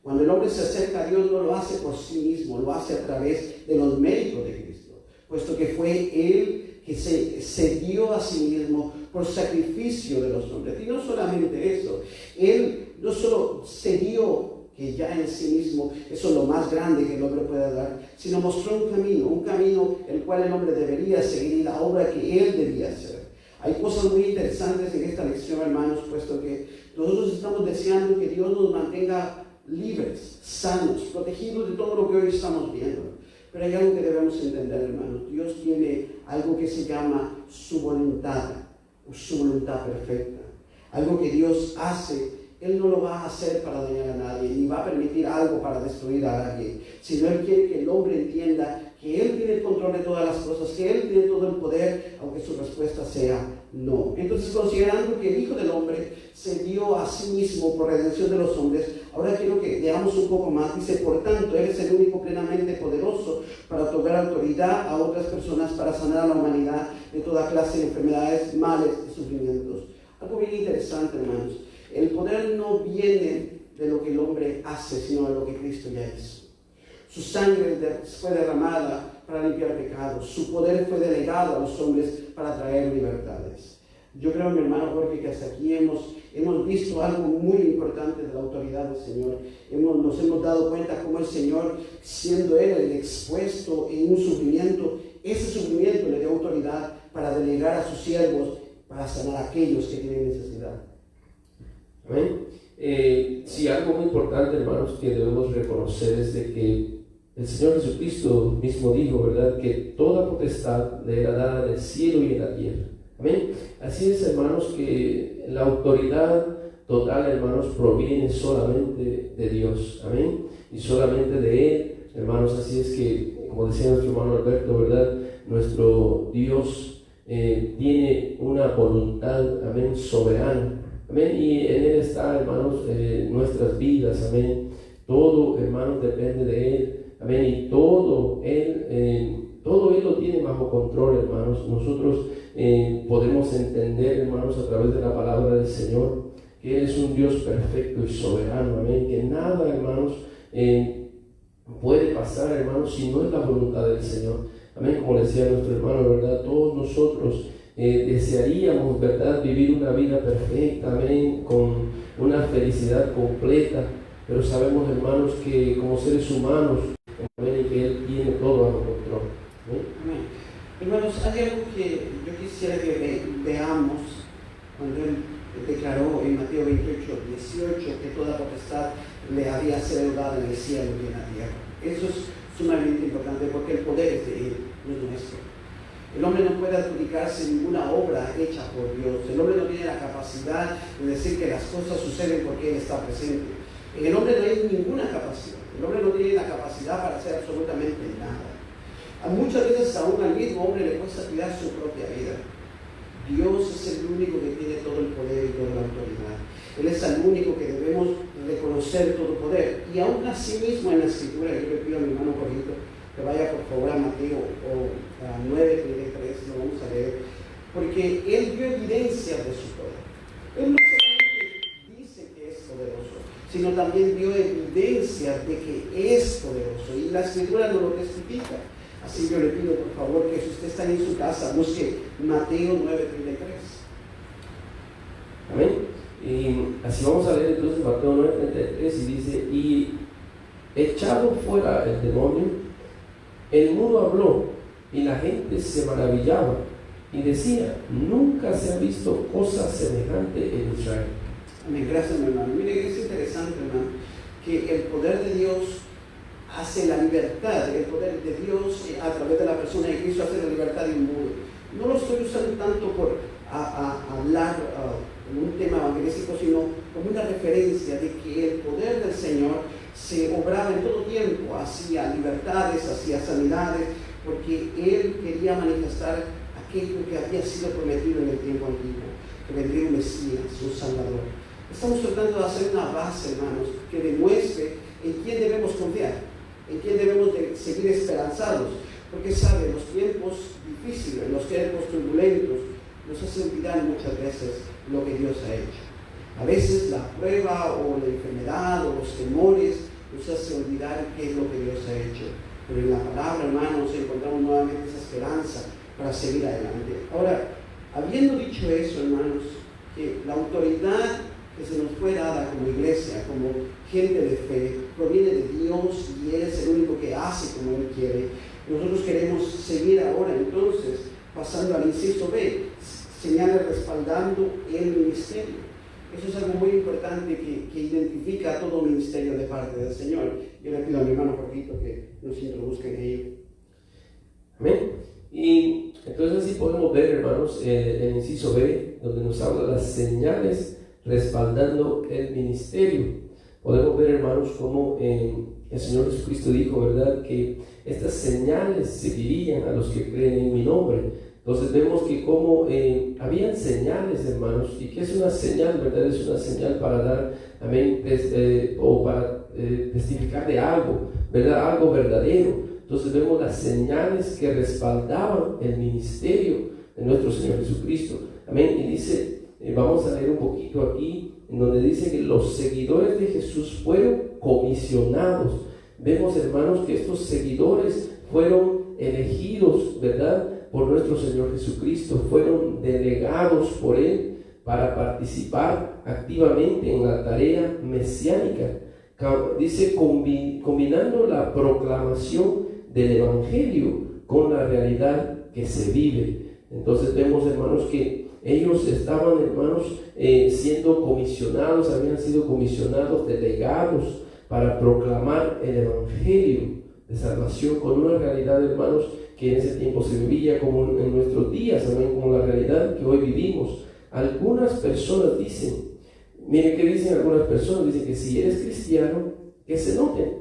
Cuando el hombre se acerca a Dios, no lo hace por sí mismo, lo hace a través de los méritos de Cristo, puesto que fue Él que se dio a sí mismo por sacrificio de los hombres. Y no solamente eso, Él no solo se dio, que ya en sí mismo eso es lo más grande que el hombre puede dar, sino mostró un camino el cual el hombre debería seguir y la obra que él debía hacer. Hay cosas muy interesantes en esta lección, hermanos, puesto que nosotros estamos deseando que Dios nos mantenga libres, sanos, protegidos de todo lo que hoy estamos viendo. Pero hay algo que debemos entender, hermanos. Dios tiene algo que se llama su voluntad perfecta. Algo que Dios hace. Él no lo va a hacer para dañar a nadie, ni va a permitir algo para destruir a alguien, sino Él quiere que el hombre entienda que Él tiene el control de todas las cosas, que Él tiene todo el poder, aunque su respuesta sea no. Entonces, considerando que el Hijo del Hombre se dio a sí mismo por redención de los hombres, ahora quiero que leamos un poco más. Dice, por tanto, Él es el único plenamente poderoso para otorgar autoridad a otras personas para sanar a la humanidad de toda clase de enfermedades, males y sufrimientos. Algo bien interesante, hermanos. El poder no viene de lo que el hombre hace, sino de lo que Cristo ya hizo. Su sangre fue derramada para limpiar pecados. Su poder fue delegado a los hombres para traer libertades. Yo creo, mi hermano Jorge, que hasta aquí hemos visto algo muy importante de la autoridad del Señor. Nos hemos dado cuenta cómo el Señor, siendo Él el expuesto en un sufrimiento, ese sufrimiento le dio autoridad para delegar a sus siervos para sanar a aquellos que tienen necesidad. Amén. Sí, algo muy importante, hermanos, que debemos reconocer es de que el Señor Jesucristo mismo dijo, ¿verdad?, que toda potestad le era dada en el cielo y en la tierra. Amén. Así es, hermanos, que la autoridad total, hermanos, proviene solamente de Dios. Amén. Y solamente de Él, hermanos. Así es que, como decía nuestro hermano Alberto, ¿verdad?, nuestro Dios tiene una voluntad, amén, soberana. Amén, y en Él está, hermanos, nuestras vidas, amén. Todo, hermanos, depende de Él, amén, y todo Él lo tiene bajo control, hermanos. Nosotros podemos entender, hermanos, a través de la palabra del Señor, que Él es un Dios perfecto y soberano, amén, que nada, hermanos, puede pasar, hermanos, si no es la voluntad del Señor. Amén, como decía nuestro hermano, ¿verdad? Todos nosotros desearíamos, ¿verdad?, vivir una vida perfecta, amén, con una felicidad completa, pero sabemos, hermanos, que como seres humanos, amén, que Él tiene todo bajo control. ¿Sí? Amén. Hermanos, hay algo que yo quisiera que veamos cuando Él declaró en Mateo 28:18 que toda potestad le había sido dada en el cielo y en la tierra. Eso es sumamente importante porque el poder es de Él, no es nuestro. El hombre no puede adjudicarse ninguna obra hecha por Dios. El hombre no tiene la capacidad de decir que las cosas suceden porque Él está presente. En el hombre no hay ninguna capacidad. El hombre no tiene la capacidad para hacer absolutamente nada. Muchas veces aún al mismo hombre le cuesta cuidar su propia vida. Dios es el único que tiene todo el poder y toda la autoridad. Él es el único que debemos reconocer todo poder. Y aún así mismo en la Escritura, yo le pido a mi hermano Jorgito que vaya por favor a Mateo 9:33, lo vamos a leer, porque Él dio evidencia de su poder. Él no solamente dice que es poderoso, sino también dio evidencia de que es poderoso, y la Escritura nos lo testifica. Así yo le pido por favor que si usted está en su casa, busque Mateo 9:33. Amén. Y así vamos a leer entonces Mateo 9:33 y dice: y echado fuera el demonio, el mudo habló y la gente se maravillaba y decía: nunca se ha visto cosa semejante en Israel. Amén. Gracias, mi hermano. Mire, es interesante, hermano, que el poder de Dios hace la libertad. El poder de Dios a través de la persona de Cristo hace la libertad de un mudo. No lo estoy usando tanto por hablar en un tema evangelístico, sino como una referencia de que el poder del Señor se obraba en todo tiempo, hacía libertades, hacía sanidades, porque Él quería manifestar aquello que había sido prometido en el tiempo antiguo, que vendría un Mesías, un Salvador. Estamos tratando de hacer una base, hermanos, que demuestre en quién debemos confiar, en quién debemos de seguir esperanzados, porque sabe, los tiempos difíciles, los tiempos turbulentos, nos hace olvidar muchas veces lo que Dios ha hecho. A veces la prueba o la enfermedad o los temores nos hace olvidar qué es lo que Dios ha hecho. Pero en la palabra, hermanos, encontramos nuevamente esa esperanza para seguir adelante. Ahora, habiendo dicho eso, hermanos, que la autoridad que se nos fue dada como iglesia, como gente de fe, proviene de Dios y Él es el único que hace como Él quiere. Nosotros queremos seguir ahora, entonces, pasando al inciso B, señales respaldando el ministerio. Eso es algo muy importante que identifica a todo ministerio de parte del Señor. Yo le pido a mi hermano Jorgito que nos introduzca en ello. Amén. Y entonces así podemos ver, hermanos, el inciso B, donde nos habla de las señales respaldando el ministerio. Podemos ver, hermanos, cómo el Señor Jesucristo dijo, ¿verdad?, que estas señales seguirían a los que creen en mi nombre. Entonces vemos que como habían señales, hermanos, y que es una señal, ¿verdad? Es una señal para dar, amén, o para testificar de algo, ¿verdad? Algo verdadero. Entonces vemos las señales que respaldaban el ministerio de nuestro Señor Jesucristo. Amén. Y dice, vamos a leer un poquito aquí, en donde dice que los seguidores de Jesús fueron comisionados. Vemos, hermanos, que estos seguidores fueron elegidos, ¿verdad?, por nuestro Señor Jesucristo, fueron delegados por Él para participar activamente en la tarea mesiánica. Dice, combinando la proclamación del Evangelio con la realidad que se vive. Entonces vemos, hermanos, que ellos estaban, hermanos, siendo comisionados, habían sido comisionados, delegados para proclamar el Evangelio de salvación con una realidad, hermanos, que en ese tiempo se vivía como en nuestros días, también como la realidad que hoy vivimos. Algunas personas dicen, miren qué dicen algunas personas, dicen que si eres cristiano, que se noten.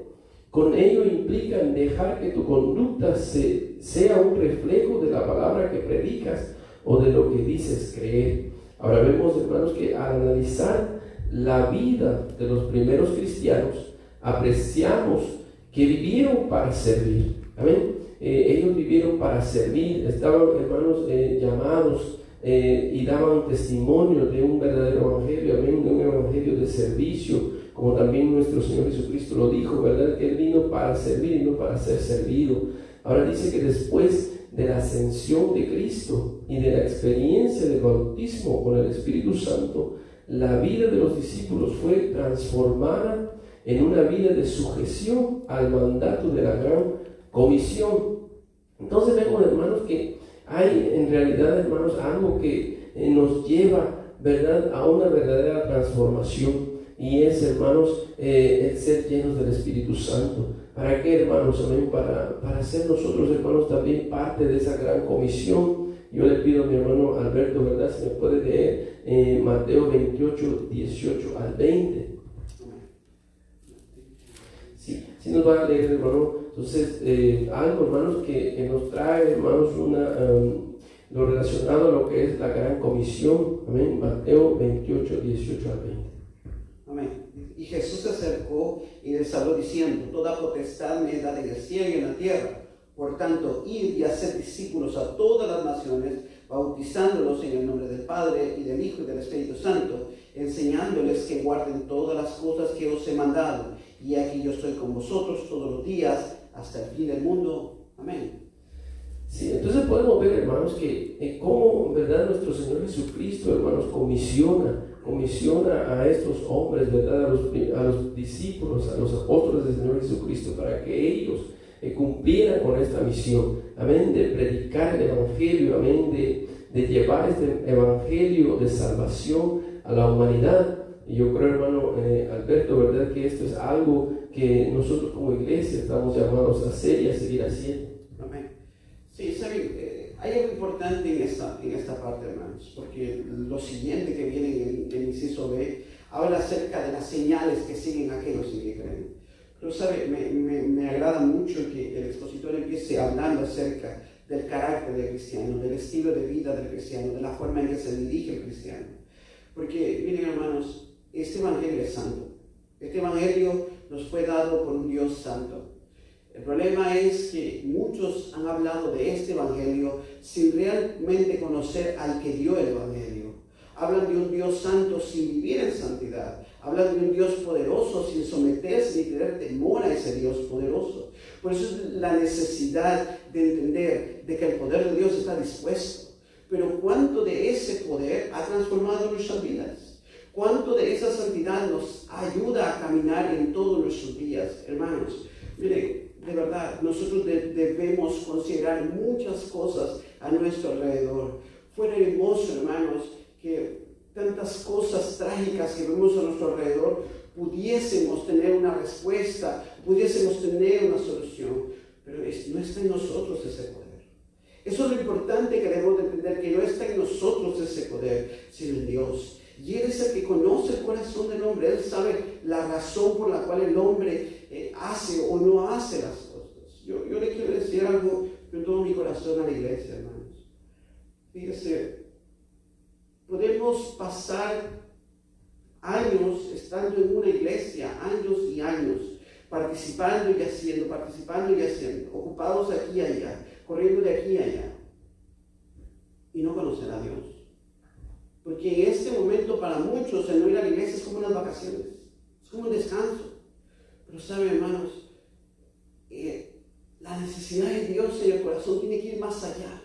Con ello implican dejar que tu conducta sea un reflejo de la palabra que predicas o de lo que dices creer. Ahora vemos, hermanos, que al analizar la vida de los primeros cristianos, apreciamos que vivieron para servir. Amén. Ellos vivieron para servir, estaban, hermanos, llamados y daban testimonio de un verdadero evangelio, amén, de un evangelio de servicio, como también nuestro Señor Jesucristo lo dijo, ¿verdad? Que Él vino para servir y no para ser servido. Ahora dice que después de la ascensión de Cristo y de la experiencia del bautismo con el Espíritu Santo, la vida de los discípulos fue transformada en una vida de sujeción al mandato de la gran comisión. Entonces vemos, hermanos, que hay en realidad, hermanos, algo que nos lleva, ¿verdad?, a una verdadera transformación, y es, hermanos, el ser llenos del Espíritu Santo. ¿Para qué, hermanos? Amén. Para ser nosotros, hermanos, también parte de esa gran comisión. Yo le pido a mi hermano Alberto, ¿verdad?, si me puede leer Mateo 28, 18 al 20. Sí nos va a leer, hermano. Entonces, algo, hermanos, que nos trae, hermanos, lo relacionado a lo que es la gran comisión. Amén. Mateo 28, 18 al 20. Amén. Y Jesús se acercó y les habló diciendo: toda potestad me es dada en el cielo y en la tierra. Por tanto, id y haced discípulos a todas las naciones, bautizándolos en el nombre del Padre y del Hijo y del Espíritu Santo, enseñándoles que guarden todas las cosas que os he mandado. Y aquí yo estoy con vosotros todos los días hasta el fin del mundo. Amén. Sí, entonces podemos ver, hermanos, que cómo, ¿verdad?, nuestro Señor Jesucristo, hermanos, comisiona a estos hombres, ¿verdad?, a los discípulos, a los apóstoles del Señor Jesucristo, para que ellos cumplieran con esta misión, amén, de predicar el Evangelio, amén, de llevar este Evangelio de salvación a la humanidad. Y yo creo, hermano Alberto, ¿verdad?, que esto es algo que nosotros como iglesia estamos llamados a hacer y a seguir haciendo. Amén. Sí, saben, hay algo importante en esta parte, hermanos, porque lo siguiente que viene en el inciso B habla acerca de las señales que siguen a aquellos que creen. Pero, ¿sabe? Me agrada mucho que el expositor empiece hablando acerca del carácter del cristiano, del estilo de vida del cristiano, de la forma en que se dirige el cristiano. Porque, miren, hermanos, este evangelio es santo. Este evangelio nos fue dado por un Dios santo. El problema es que muchos han hablado de este evangelio sin realmente conocer al que dio el evangelio. Hablan de un Dios santo sin vivir en santidad. Hablan de un Dios poderoso sin someterse ni tener temor a ese Dios poderoso. Por eso es la necesidad de entender de que el poder de Dios está dispuesto. Pero ¿cuánto de ese poder ha transformado nuestras vidas? ¿Cuánto de esa santidad nos ayuda a caminar en todos nuestros días? Hermanos, miren, de verdad, nosotros debemos considerar muchas cosas a nuestro alrededor. Fuera hermoso, hermanos, que tantas cosas trágicas que vemos a nuestro alrededor pudiésemos tener una respuesta, pudiésemos tener una solución, pero no está en nosotros ese poder. Eso es lo importante que debemos de entender, que no está en nosotros ese poder, sino en Dios. Y Él es el que conoce el corazón del hombre. Él sabe la razón por la cual el hombre hace o no hace las cosas. Yo le quiero decir algo con todo mi corazón a la iglesia, hermanos. Fíjese, podemos pasar años estando en una iglesia, años y años, participando y haciendo, ocupados aquí y allá, corriendo de aquí y allá, y no conocer a Dios. Porque en este momento para muchos el no ir a la iglesia es como unas vacaciones, es como un descanso. Pero saben, hermanos, la necesidad de Dios en el corazón tiene que ir más allá.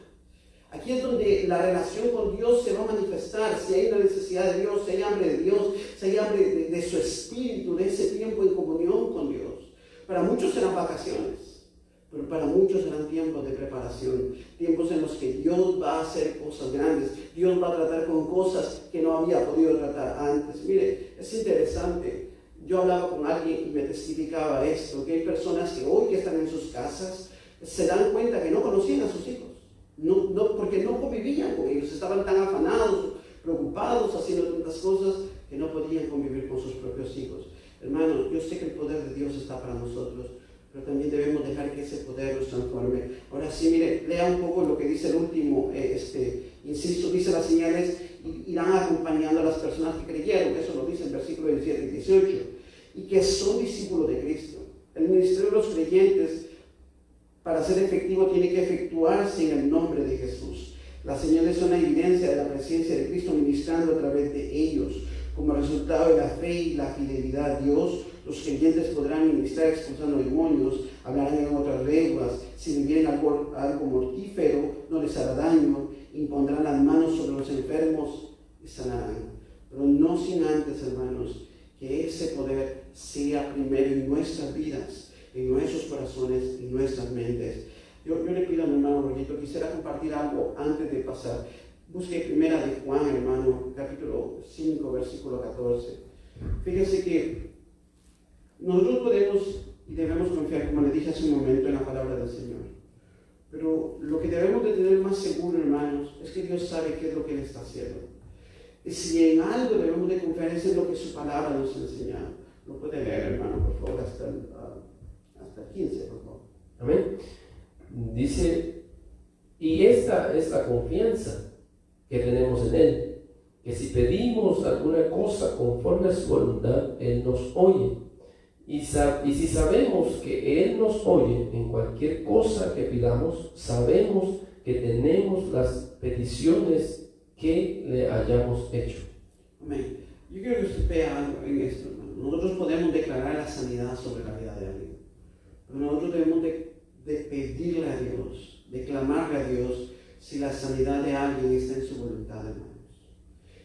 Aquí es donde la relación con Dios se va a manifestar. Si hay una necesidad de Dios, si hay hambre de Dios, si hay hambre de su espíritu, de ese tiempo en comunión con Dios. Para muchos serán vacaciones, pero para muchos serán tiempos de preparación, tiempos en los que Dios va a hacer cosas grandes, Dios va a tratar con cosas que no había podido tratar antes. Mire, es interesante, yo hablaba con alguien y me testificaba esto, que hay personas que hoy que están en sus casas se dan cuenta que no conocían a sus hijos, porque no convivían con ellos, estaban tan afanados, preocupados, haciendo tantas cosas que no podían convivir con sus propios hijos. Hermanos, yo sé que el poder de Dios está para nosotros, pero también debemos dejar que ese poder nos transforme. Ahora sí, mire, lea un poco lo que dice el último inciso. Dice: las señales irán acompañando a las personas que creyeron. Eso lo dice el versículo 17 y 18. Y que son discípulos de Cristo. El ministerio de los creyentes, para ser efectivo, tiene que efectuarse en el nombre de Jesús. Las señales son la evidencia de la presencia de Cristo ministrando a través de ellos. como resultado de la fe y la fidelidad a Dios, los creyentes podrán ministrar expulsando demonios, hablarán en otras lenguas, si vivieren algo mortífero no les hará daño, impondrán las manos sobre los enfermos y sanarán. Pero no sin antes, hermanos, que ese poder sea primero en nuestras vidas, en nuestros corazones, en nuestras mentes. Yo le pido a mi hermano Rollito, quisiera compartir algo antes de pasar. Busque primera de Juan, hermano, capítulo 5, versículo 14. Fíjese que nosotros podemos y debemos confiar, como le dije hace un momento, en la palabra del Señor. Pero lo que debemos de tener más seguro, hermanos, es que Dios sabe qué es lo que Él está haciendo. Y si en algo debemos de confiar, es en lo que su palabra nos ha enseñado. Lo puede leer, hermano, por favor, hasta el 15, por favor. Amén. Dice, y esta es la confianza que tenemos en Él, que si pedimos alguna cosa conforme a su voluntad, Él nos oye. Y si sabemos que Él nos oye en cualquier cosa que pidamos, sabemos que tenemos las peticiones que le hayamos hecho. Amén. Yo quiero que usted vea algo en esto, hermano. Nosotros podemos declarar la sanidad sobre la vida de alguien, pero nosotros debemos de pedirle a Dios, de clamarle a Dios si la sanidad de alguien está en su voluntad, hermanos.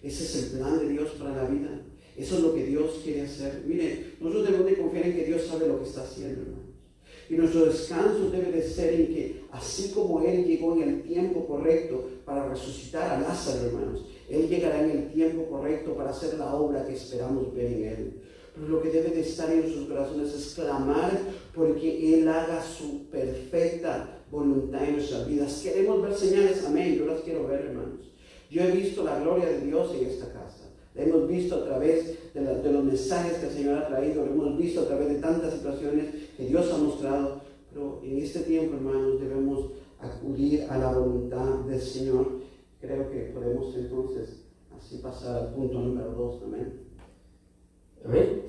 Ese es el plan de Dios para la vida. Eso es lo que Dios quiere hacer. Mire, nosotros debemos de confiar en que Dios sabe lo que está haciendo, hermanos. Y nuestro descanso debe de ser en que, así como Él llegó en el tiempo correcto para resucitar a Lázaro, hermanos, Él llegará en el tiempo correcto para hacer la obra que esperamos ver en Él. Pero lo que debe de estar en nuestros corazones es clamar porque Él haga su perfecta voluntad en nuestras vidas. Queremos ver señales, amén, yo las quiero ver, hermanos. Yo he visto la gloria de Dios en esta casa. La hemos visto a través de los mensajes que el Señor ha traído, lo hemos visto a través de tantas situaciones que Dios ha mostrado. Pero en este tiempo, hermanos, debemos acudir a la voluntad del Señor. Creo que podemos entonces así pasar al punto número 2, amén. Amén.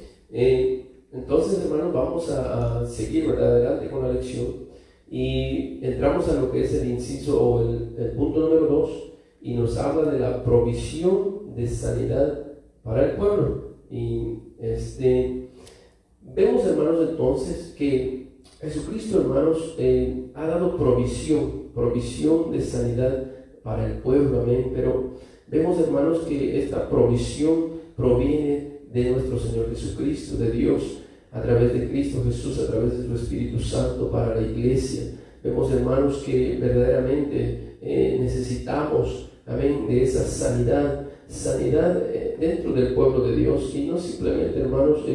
Entonces, hermanos, vamos a seguir, ¿verdad?, adelante con la lección y entramos a lo que es el inciso o el punto número 2 y nos habla de la provisión de sanidad para el pueblo. Y vemos, hermanos, entonces que Jesucristo, hermanos, ha dado provisión de sanidad para el pueblo, amén. Pero vemos, hermanos, que esta provisión proviene de nuestro Señor Jesucristo, de Dios, a través de Cristo Jesús, a través de su Espíritu Santo para la iglesia. Vemos, hermanos, que verdaderamente necesitamos, amén, de esa sanidad dentro del pueblo de Dios, y no simplemente, hermanos,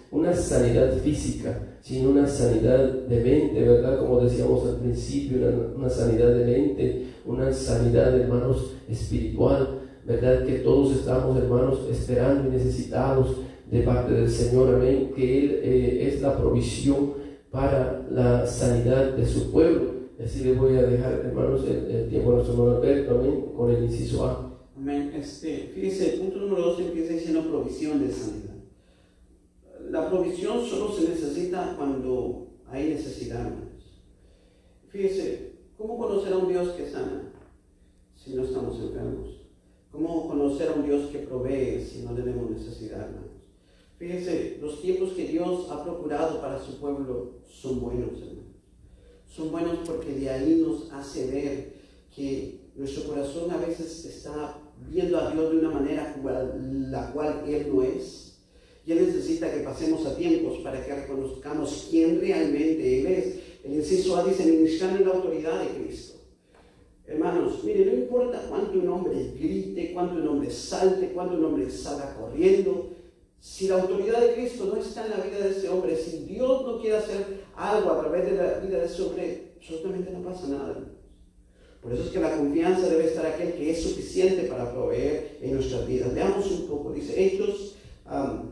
una sanidad física, sino una sanidad de mente, ¿verdad? Como decíamos al principio, una sanidad de mente, una sanidad, hermanos, espiritual, ¿verdad? Que todos estamos, hermanos, esperando y necesitados de parte del Señor, amén, que Él es la provisión para la sanidad de su pueblo. Así les voy a dejar, hermanos, el tiempo a nuestro hermano Alberto, amén, con el inciso A. Amén. Fíjese, el punto número 2 empieza diciendo provisión de sanidad. La provisión solo se necesita cuando hay necesidad, hermanos. Fíjese, ¿cómo conocer a un Dios que sana si no estamos enfermos? ¿Cómo conocer a un Dios que provee si no tenemos necesidad, hermanos? Fíjense, los tiempos que Dios ha procurado para su pueblo son buenos, hermanos. Son buenos porque de ahí nos hace ver que nuestro corazón a veces está viendo a Dios de una manera la cual Él no es. Y Él necesita que pasemos a tiempos para que reconozcamos quién realmente Él es. El inciso A dice, ministrando en la autoridad de Cristo. Hermanos, mire, no importa cuánto un hombre grite, cuánto un hombre salte, cuánto un hombre salga corriendo, si la autoridad de Cristo no está en la vida de ese hombre, si Dios no quiere hacer algo a través de la vida de ese hombre, absolutamente no pasa nada, hermanos. Por eso es que la confianza debe estar aquel que es suficiente para proveer en nuestras vidas. Veamos un poco, dice Hechos,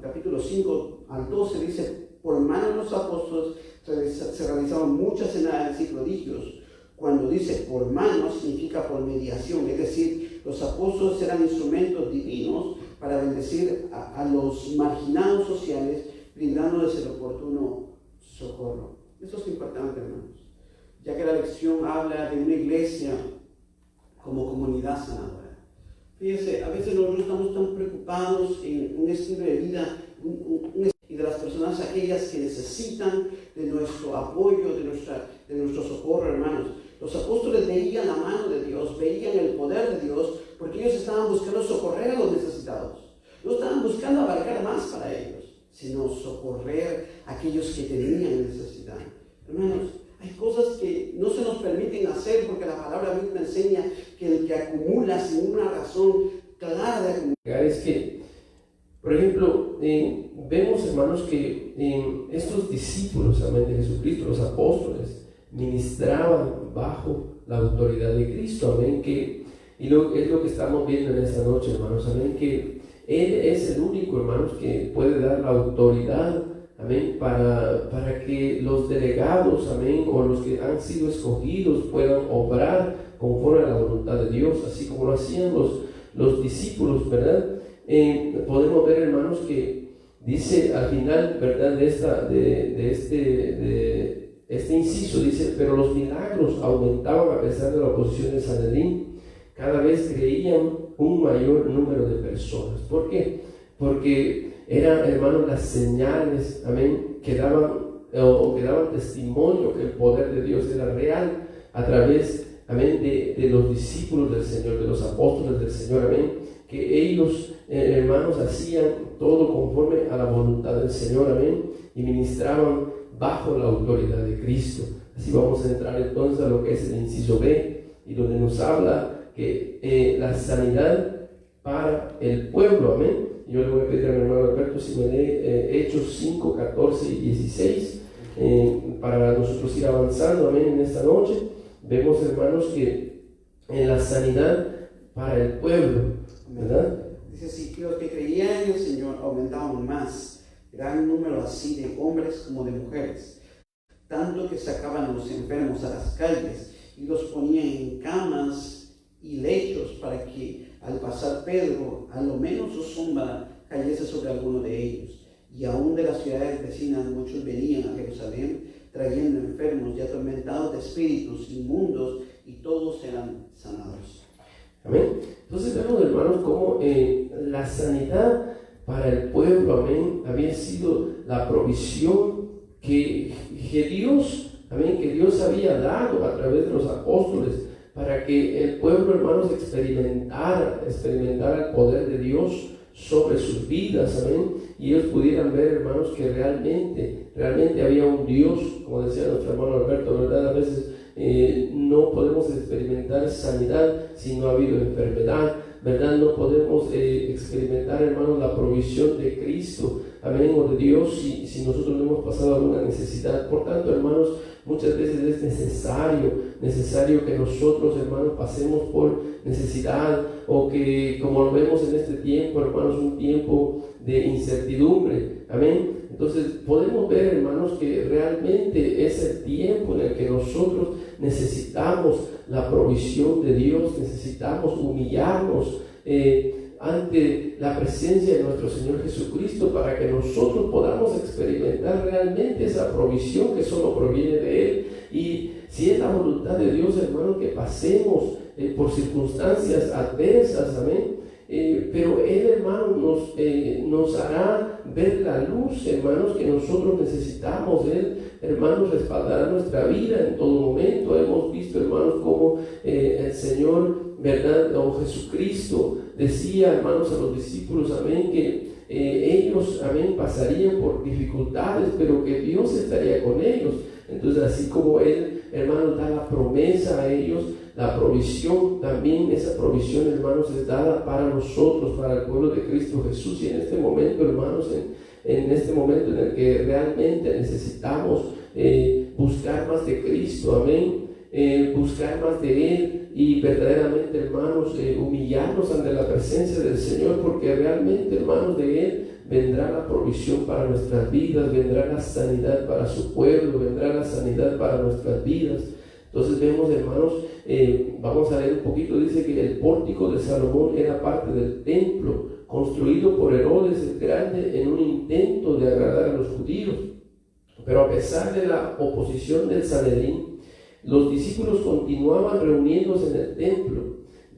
capítulo 5 al 12, dice, por mano de los apóstoles se realizaban muchas señales y prodigios. Cuando dice por mano, significa por mediación, es decir, los apóstoles eran instrumentos divinos para bendecir a los marginados sociales, brindándoles el oportuno socorro. Esto es importante, hermanos, ya que la lección habla de una iglesia como comunidad sanadora. Fíjense, a veces nosotros estamos tan preocupados en un estilo de vida, y de las personas aquellas que necesitan de nuestro apoyo, de nuestro socorro, hermanos. Los apóstoles veían la mano de Dios, veían el poder de Dios, porque ellos estaban buscando socorrer a los necesitados. No estaban buscando abarcar más para ellos, sino socorrer a aquellos que tenían necesidad. Hermanos, hay cosas que no se nos permiten hacer porque la palabra misma enseña que el que acumula sin una razón clara de acumular. Es que, por ejemplo, vemos, hermanos, que estos discípulos, amén, de Jesucristo, los apóstoles, ministraban bajo la autoridad de Cristo, amén, es lo que estamos viendo en esta noche, hermanos, amén, que Él es el único, hermanos, que puede dar la autoridad, amén, para que los delegados, amén, o los que han sido escogidos puedan obrar conforme a la voluntad de Dios, así como lo hacían los discípulos, ¿verdad? Podemos ver, hermanos, que dice al final, ¿verdad?, de este inciso, dice: pero los milagros aumentaban a pesar de la oposición de Sanedrín. Cada vez creían un mayor número de personas. ¿Por qué? Porque eran, hermanos, las señales, amén, que daban testimonio que el poder de Dios era real a través, amén, de los discípulos del Señor, de los apóstoles del Señor, amén, que ellos, hermanos, hacían todo conforme a la voluntad del Señor, amén, y ministraban bajo la autoridad de Cristo. Así vamos a entrar entonces a lo que es el inciso B, y donde nos habla que la sanidad para el pueblo, amén. Yo le voy a pedir a mi hermano Alberto si me lee Hechos 5, 14 y 16 para nosotros ir avanzando, amén, en esta noche. Vemos, hermanos, que en la sanidad para el pueblo, ¿verdad? Dice así: que los que creían en el Señor aumentaban más, gran número así de hombres como de mujeres, tanto que sacaban a los enfermos a las calles y los ponían en camas y lechos, para que al pasar Pedro, a lo menos su sombra cayese sobre alguno de ellos. Y aún de las ciudades vecinas muchos venían a Jerusalén, trayendo enfermos y atormentados de espíritus inmundos, y todos eran sanados. Amén. Entonces vemos, hermanos, cómo la sanidad para el pueblo, amén, había sido la provisión que Dios, amén, que Dios había dado a través de los apóstoles, para que el pueblo, hermanos, experimentara el poder de Dios sobre sus vidas, amén, y ellos pudieran ver, hermanos, que realmente había un Dios, como decía nuestro hermano Alberto, ¿verdad? A veces no podemos experimentar sanidad si no ha habido enfermedad, ¿verdad? No podemos experimentar, hermanos, la provisión de Cristo, amén, o de Dios, si nosotros no hemos pasado alguna necesidad. Por tanto, hermanos, muchas veces es necesario que nosotros, hermanos, pasemos por necesidad, o que, como lo vemos en este tiempo, hermanos, un tiempo de incertidumbre, amén. Entonces podemos ver, hermanos, que realmente es el tiempo en el que nosotros necesitamos la provisión de Dios, necesitamos humillarnos ante la presencia de nuestro Señor Jesucristo, para que nosotros podamos experimentar realmente esa provisión que solo proviene de Él. Y si es la voluntad de Dios, hermanos, que pasemos por circunstancias adversas, amén, pero Él, hermano, nos hará ver la luz, hermanos, que nosotros necesitamos. Él, hermanos, respaldará nuestra vida en todo momento. Hemos visto, hermanos, cómo el Señor, ¿verdad?, o Jesucristo decía, hermanos, a los discípulos, amén, que ellos, amén, pasarían por dificultades, pero que Dios estaría con ellos. Entonces, así como Él, hermanos, da la promesa a ellos, la provisión, también esa provisión, hermanos, es dada para nosotros, para el pueblo de Cristo Jesús. Y en este momento, hermanos, en este momento en el que realmente necesitamos buscar más de Cristo, amén, buscar más de Él, y verdaderamente, hermanos, humillarnos ante la presencia del Señor, porque realmente, hermanos, de Él vendrá la provisión para nuestras vidas, vendrá la sanidad para su pueblo, vendrá la sanidad para nuestras vidas. Entonces vemos, hermanos, vamos a leer un poquito. Dice que el pórtico de Salomón era parte del templo construido por Herodes el Grande en un intento de agradar a los judíos. Pero a pesar de la oposición del Sanedrín, los discípulos continuaban reuniéndose en el templo.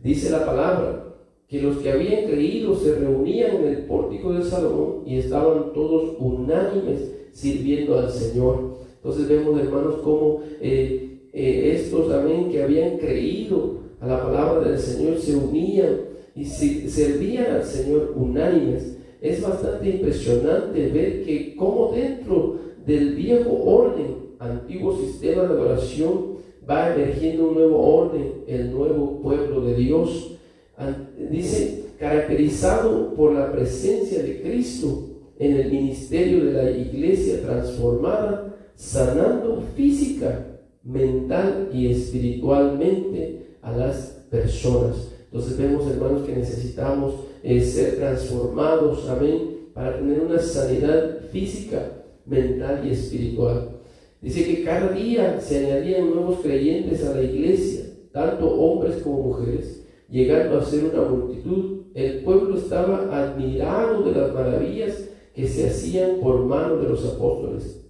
Dice la palabra que los que habían creído se reunían en el pórtico de Salomón y estaban todos unánimes sirviendo al Señor. Entonces vemos, hermanos, cómo estos, amén, que habían creído a la palabra del Señor se unían y servían al Señor unánimes. Es bastante impresionante ver que como dentro del viejo orden, antiguo sistema de adoración, va emergiendo un nuevo orden, el nuevo pueblo de Dios. Dice, caracterizado por la presencia de Cristo en el ministerio de la iglesia transformada, sanando física, mental y espiritualmente a las personas. Entonces vemos, hermanos, que necesitamos ser transformados, amén, para tener una sanidad física, mental y espiritual. Dice que cada día se añadían nuevos creyentes a la iglesia, tanto hombres como mujeres, llegando a ser una multitud. El pueblo estaba admirado de las maravillas que se hacían por mano de los apóstoles.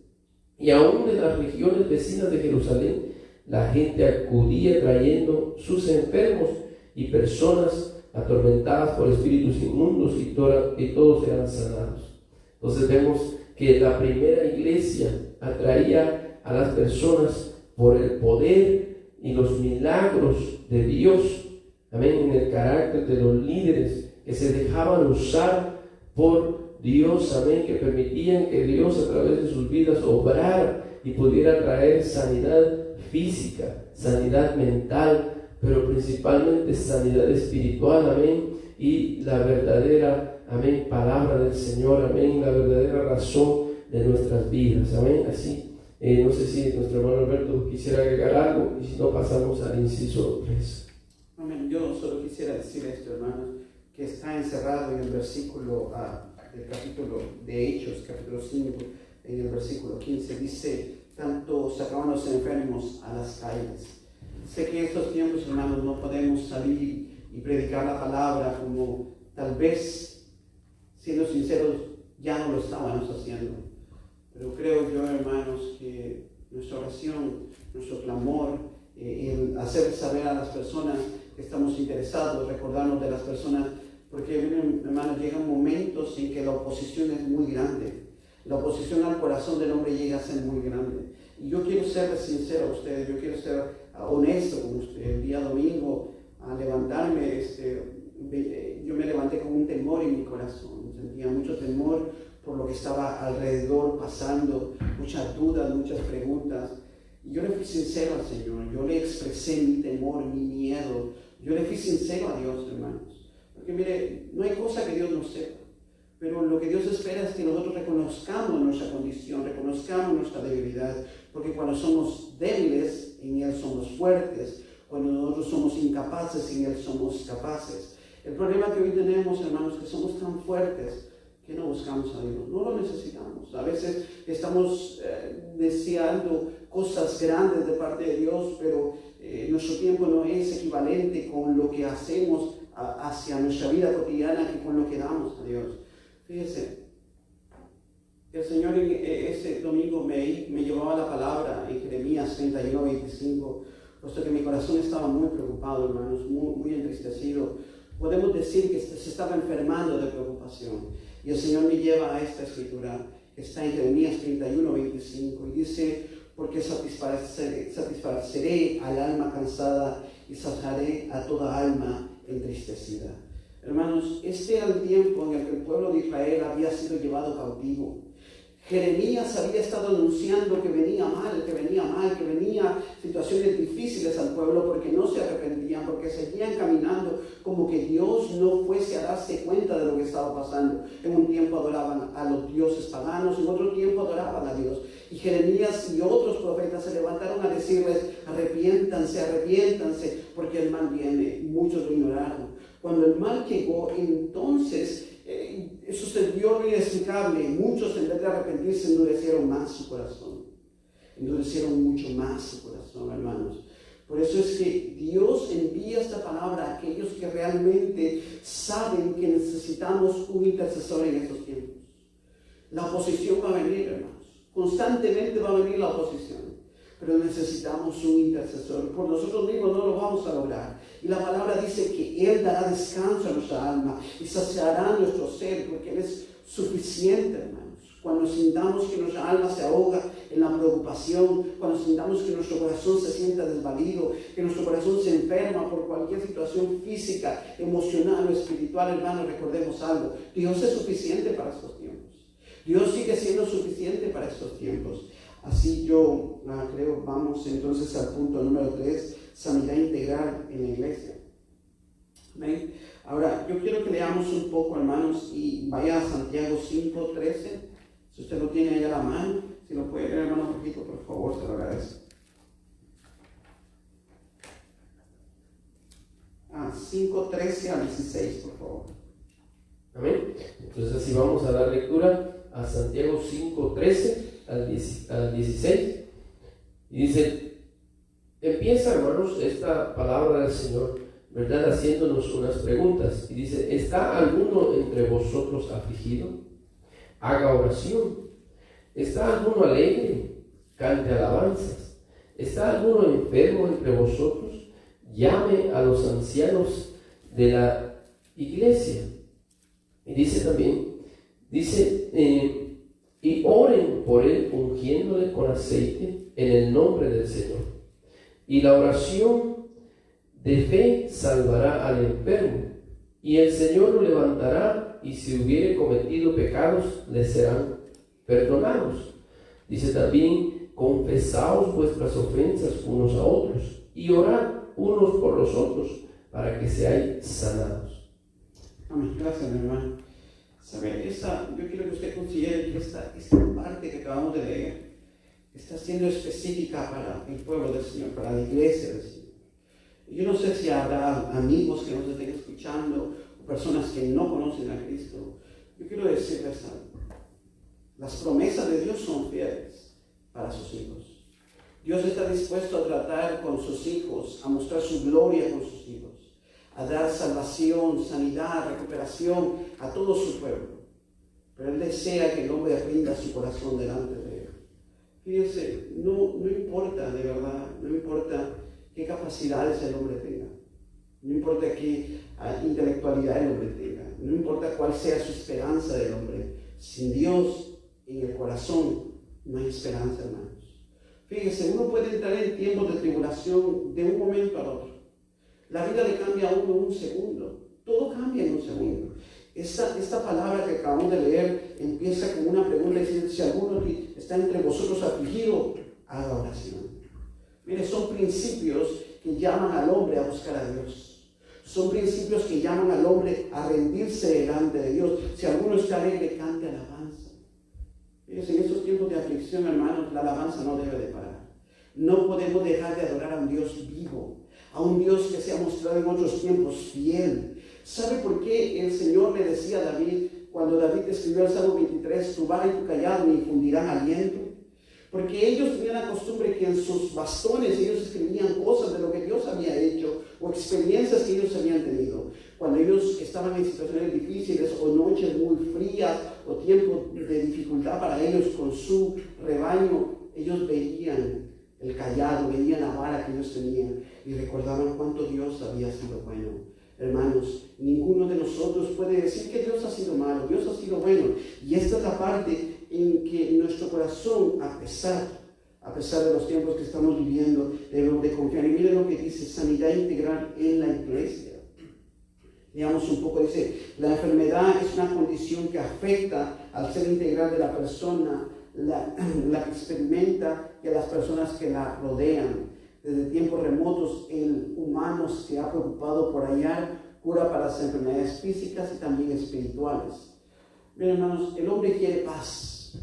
Y aún de las regiones vecinas de Jerusalén, la gente acudía trayendo sus enfermos y personas atormentadas por espíritus inmundos, y todos eran sanados. Entonces vemos que la primera iglesia atraía a las personas por el poder y los milagros de Dios, amén, en el carácter de los líderes que se dejaban usar por Dios, amén, que permitían que Dios a través de sus vidas obrara y pudiera traer sanidad física, sanidad mental, pero principalmente sanidad espiritual, amén, y la verdadera, amén, palabra del Señor, amén, la verdadera razón de nuestras vidas, amén. Así, no sé si nuestro hermano Alberto quisiera agregar algo, y si no pasamos al inciso 3. Amén. Yo solo quisiera decir esto, hermanos, que está encerrado en el versículo del capítulo de Hechos, capítulo 5, en el versículo 15, dice, tanto sacaban los enfermos a las calles. Sé que en estos tiempos, hermanos, no podemos salir y predicar la palabra como tal vez, siendo sinceros, ya no lo estábamos haciendo. Pero creo yo, hermanos, que nuestra oración, nuestro clamor, el hacer saber a las personas que estamos interesados, recordarnos de las personas, porque, hermanos, llegan momentos en que la oposición es muy grande. La oposición al corazón del hombre llega a ser muy grande. Y yo quiero ser sincero a ustedes, yo quiero ser honesto con ustedes. El día domingo, al levantarme, yo me levanté con un temor en mi corazón. Sentía mucho temor por lo que estaba alrededor pasando, muchas dudas, muchas preguntas. Y yo le fui sincero al Señor, yo le expresé mi temor, mi miedo. Yo le fui sincero a Dios, hermanos. Porque mire, no hay cosa que Dios no sepa. Pero lo que Dios espera es que nosotros reconozcamos nuestra condición, reconozcamos nuestra debilidad, porque cuando somos débiles, en Él somos fuertes. Cuando nosotros somos incapaces, en Él somos capaces. El problema que hoy tenemos, hermanos, es que somos tan fuertes que no buscamos a Dios, no lo necesitamos. A veces estamos deseando cosas grandes de parte de Dios, pero nuestro tiempo no es equivalente con lo que hacemos hacia nuestra vida cotidiana que con lo que damos a Dios. Fíjese, el Señor ese domingo me llevaba la palabra en Jeremías 31, 25, puesto que mi corazón estaba muy preocupado, hermanos, muy entristecido. Podemos decir que se estaba enfermando de preocupación. Y el Señor me lleva a esta escritura, que está en Jeremías 31, 25, y dice, porque satisfaré al alma cansada y saciaré a toda alma entristecida. Hermanos, este era el tiempo en el que el pueblo de Israel había sido llevado cautivo. Jeremías había estado anunciando que venía mal, que venía situaciones difíciles al pueblo porque no se arrepentían, porque seguían caminando como que Dios no fuese a darse cuenta de lo que estaba pasando. En un tiempo adoraban a los dioses paganos, en otro tiempo adoraban a Dios. Y Jeremías y otros profetas se levantaron a decirles, arrepiéntanse, porque el mal viene. Muchos lo ignoraron. Cuando el mal llegó, entonces sucedió lo inexplicable. Muchos, en vez de arrepentirse, endurecieron más su corazón. Endurecieron mucho más su corazón, hermanos. Por eso es que Dios envía esta palabra a aquellos que realmente saben que necesitamos un intercesor en estos tiempos. La oposición va a venir, hermanos. Constantemente va a venir la oposición. pero necesitamos un intercesor. Por nosotros mismos no lo vamos a lograr. Y la palabra dice que Él dará descanso a nuestra alma y saciará nuestro ser, porque Él es suficiente, hermanos. Cuando sintamos que nuestra alma se ahoga en la preocupación, cuando sintamos que nuestro corazón se sienta desvalido, que nuestro corazón se enferma por cualquier situación física, emocional o espiritual, hermanos, recordemos algo: Dios es suficiente para estos tiempos. Dios sigue siendo suficiente para estos tiempos. Así yo creo, vamos entonces al punto número 3, sanidad integral en la iglesia. ¿Ven? Ahora, yo quiero que leamos un poco, hermanos, y vaya a Santiago 5:13. Si usted lo tiene ahí a la mano, si lo puede leer, hermano, un poquito, por favor, se lo agradezco. 5:13 al 16, por favor. Amén. Entonces así vamos a dar lectura a Santiago 5:13 al 16. Y dice, empieza, hermanos, esta palabra del Señor, ¿verdad?, haciéndonos unas preguntas. Y dice, ¿está alguno entre vosotros afligido? Haga oración. ¿Está alguno alegre? Cante alabanzas. ¿Está alguno enfermo entre vosotros? Llame a los ancianos de la iglesia. Y dice también, y oren por él, ungiéndole con aceite en el nombre del Señor. Y la oración de fe salvará al enfermo, y el Señor lo levantará, y si hubiere cometido pecados, le serán perdonados. Dice también, confesaos vuestras ofensas unos a otros, y orad unos por los otros, para que seáis sanados. Amén. Gracias, mi hermano. ¿Sabe? Yo quiero que usted considere que esta parte que acabamos de leer está siendo específica para el pueblo del Señor, para la iglesia del Señor. Yo no sé si habrá amigos que nos estén escuchando o personas que no conocen a Cristo. Yo quiero decirles algo. Las promesas de Dios son fieles para sus hijos. Dios está dispuesto a tratar con sus hijos, a mostrar su gloria con sus hijos, a dar salvación, sanidad, recuperación a todo su pueblo. Pero Él desea que el hombre rinda su corazón delante de Él. Fíjense, no importa, de verdad, no importa qué capacidades el hombre tenga, no importa qué intelectualidad el hombre tenga, no importa cuál sea su esperanza del hombre. Sin Dios en el corazón no hay esperanza, hermanos. Fíjense, uno puede entrar en tiempos de tribulación de un momento al otro. La vida le cambia a uno en un segundo. Todo cambia en un segundo. Esta palabra que acabamos de leer empieza con una pregunta diciendo: si alguno está entre vosotros afligido, haga oración. Mire, son principios que llaman al hombre a buscar a Dios. Son principios que llaman al hombre a rendirse delante de Dios. Si alguno está alegre, cante alabanza. Fíjense, en estos tiempos de aflicción, hermanos, la alabanza no debe de parar. No podemos dejar de adorar a un Dios vivo, a un Dios que se ha mostrado en otros tiempos fiel. ¿Sabe por qué el Señor le decía a David, cuando David escribió el Salmo 23, tu vara y tu callado me infundirán aliento? Porque ellos tenían la costumbre que en sus bastones ellos escribían cosas de lo que Dios había hecho o experiencias que ellos habían tenido. Cuando ellos estaban en situaciones difíciles o noches muy frías o tiempos de dificultad para ellos con su rebaño, ellos veían el callado, veían la vara que ellos tenían y recordaban cuánto Dios había sido bueno. Hermanos, ninguno de nosotros puede decir que Dios ha sido malo, Dios ha sido bueno. Y esta es la parte en que nuestro corazón, a pesar de los tiempos que estamos viviendo, debemos de confiar. Y miren lo que dice sanidad integral en la iglesia. Digamos un poco, dice, la enfermedad es una condición que afecta al ser integral de la persona, la que experimenta y a las personas que la rodean. Desde tiempos remotos, el humano se ha preocupado por hallar cura para las enfermedades físicas y también espirituales. Miren, hermanos, el hombre quiere paz.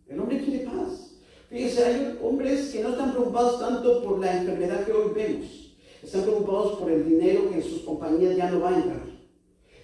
El hombre quiere paz. Fíjense, hay hombres que no están preocupados tanto por la enfermedad que hoy vemos. Están preocupados por el dinero que en sus compañías ya no va a entrar.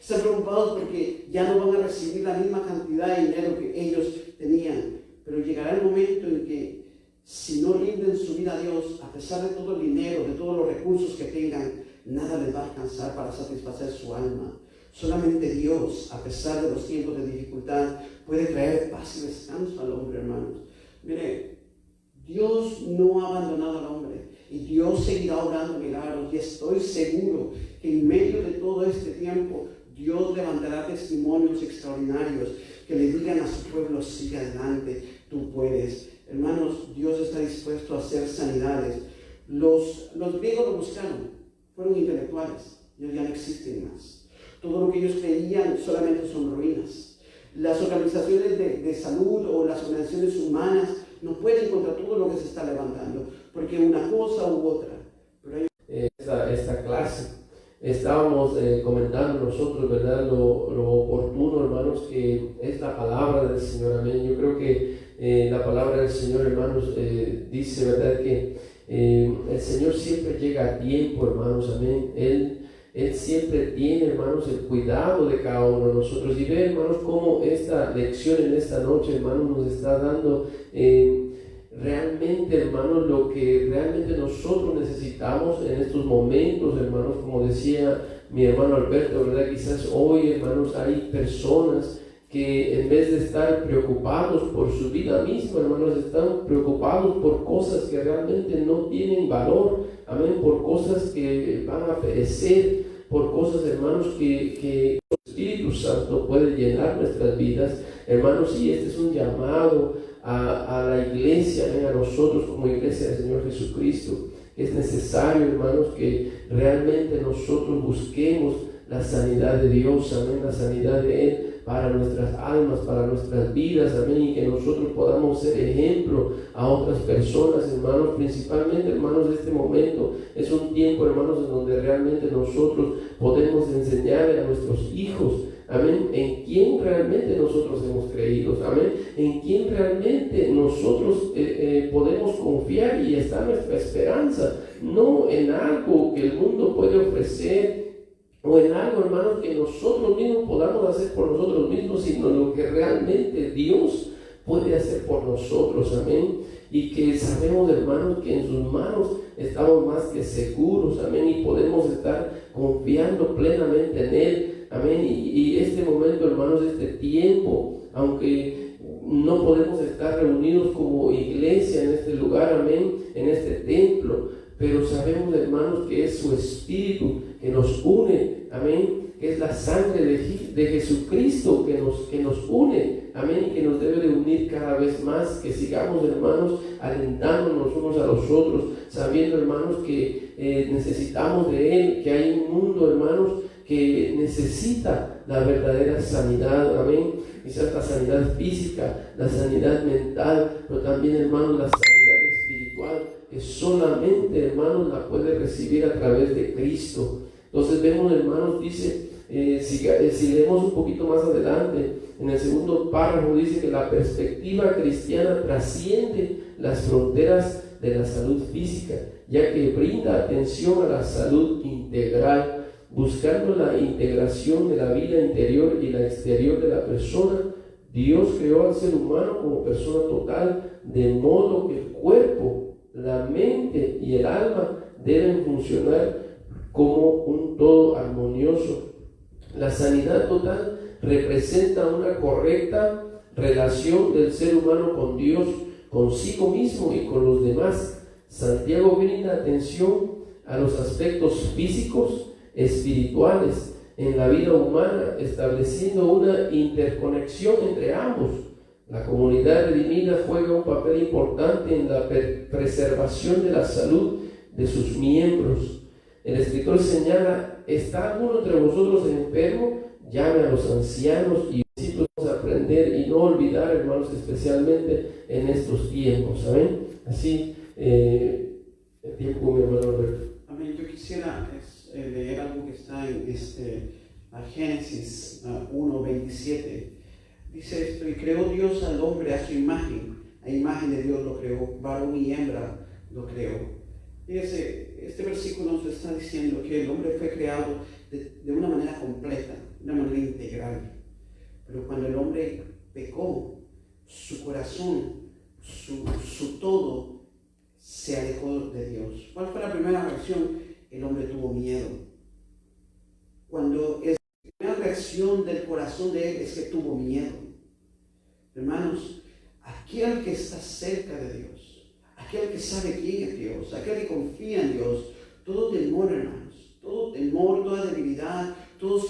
Están preocupados porque ya no van a recibir la misma cantidad de dinero que ellos tenían. Pero llegará el momento en que, si no rinden su vida a Dios, a pesar de todo el dinero, de todos los recursos que tengan, nada les va a alcanzar para satisfacer su alma. Solamente Dios, a pesar de los tiempos de dificultad, puede traer paz y descanso al hombre, hermanos. Mire, Dios no ha abandonado al hombre y Dios seguirá obrando milagros, y estoy seguro que en medio de todo este tiempo Dios levantará testimonios extraordinarios que le digan a su pueblo: sigue adelante, tú puedes. Hermanos, Dios está dispuesto a hacer sanidades. Los griegos lo buscaron, fueron intelectuales, ellos ya no existen más. Todo lo que ellos creían solamente son ruinas. Las organizaciones de salud o las organizaciones humanas no pueden contra todo lo que se está levantando, porque una cosa u otra. Pero hay... esta clase estábamos comentando nosotros, ¿verdad? Lo oportuno, hermanos, que es la palabra del Señor. Amén. Yo creo que la palabra del Señor, hermanos, dice, ¿verdad?, que el Señor siempre llega a tiempo, hermanos. Amén. Él siempre tiene, hermanos, el cuidado de cada uno de nosotros. Y ve, hermanos, cómo esta lección en esta noche, hermanos, nos está dando realmente, hermanos, lo que realmente nosotros necesitamos en estos momentos, hermanos. Como decía mi hermano Alberto, ¿verdad? Quizás hoy, hermanos, hay personas que en vez de estar preocupados por su vida misma, hermanos, están preocupados por cosas que realmente no tienen valor. Amén. Por cosas que van a perecer, por cosas, hermanos, que el Espíritu Santo puede llenar nuestras vidas, hermanos. Y este es un llamado a la iglesia, a nosotros como iglesia del Señor Jesucristo. Es necesario, hermanos, que realmente nosotros busquemos la sanidad de Dios, amén, la sanidad de Él para nuestras almas, para nuestras vidas, amén, y que nosotros podamos ser ejemplo a otras personas, hermanos. Principalmente, hermanos, este momento es un tiempo, hermanos, en donde realmente nosotros podemos enseñar a nuestros hijos, amén, en quién realmente nosotros hemos creído, amén, en quién realmente nosotros podemos confiar y está nuestra esperanza, no en algo que el mundo puede ofrecer o en algo, hermanos, que nosotros mismos podamos hacer por nosotros mismos, sino lo que realmente Dios puede hacer por nosotros, amén. Y que sabemos, hermanos, que en sus manos estamos más que seguros, amén, y podemos estar confiando plenamente en Él, amén. Y este momento, hermanos, este tiempo, aunque no podemos estar reunidos como iglesia en este lugar, amén, en este templo, pero sabemos, hermanos, que es su Espíritu que nos une, amén, que es la sangre de Jesucristo que nos une, amén, y que nos debe de unir cada vez más, que sigamos, hermanos, alentándonos unos a los otros, sabiendo, hermanos, que necesitamos de Él, que hay un mundo, hermanos, que necesita la verdadera sanidad, amén, quizás la sanidad física, la sanidad mental, pero también, hermanos, la sanidad espiritual, que solamente, hermanos, la puede recibir a través de Cristo. Entonces vemos, hermanos, dice, si leemos un poquito más adelante, en el segundo párrafo dice que la perspectiva cristiana trasciende las fronteras de la salud física, ya que brinda atención a la salud integral, buscando la integración de la vida interior y la exterior de la persona. Dios creó al ser humano como persona total, de modo que el cuerpo, la mente y el alma deben funcionar como un todo armonioso. La sanidad total representa una correcta relación del ser humano con Dios, consigo mismo y con los demás. Santiago brinda atención a los aspectos físicos, espirituales en la vida humana, estableciendo una interconexión entre ambos. La comunidad redimida juega un papel importante en la preservación de la salud de sus miembros. El escritor señala: ¿está alguno entre vosotros enfermo? Llame a los ancianos y discípulos a aprender y no olvidar, hermanos, especialmente en estos tiempos. Amén. Así, el tiempo, mi hermano Alberto. Amén. Yo quisiera leer algo que está en Génesis 1:27. Dice esto: y creó Dios al hombre a su imagen, a imagen de Dios lo creó, varón y hembra lo creó. Este versículo nos está diciendo que el hombre fue creado de una manera completa, de una manera integral. Pero cuando el hombre pecó, su corazón, su todo se alejó de Dios. ¿Cuál fue la primera reacción? El hombre tuvo miedo. Cuando la primera reacción del corazón de él es que tuvo miedo. Hermanos, aquel que está cerca de Dios, aquel que sabe quién es Dios, aquel que confía en Dios, todo temor, hermanos, todo temor, toda debilidad, todo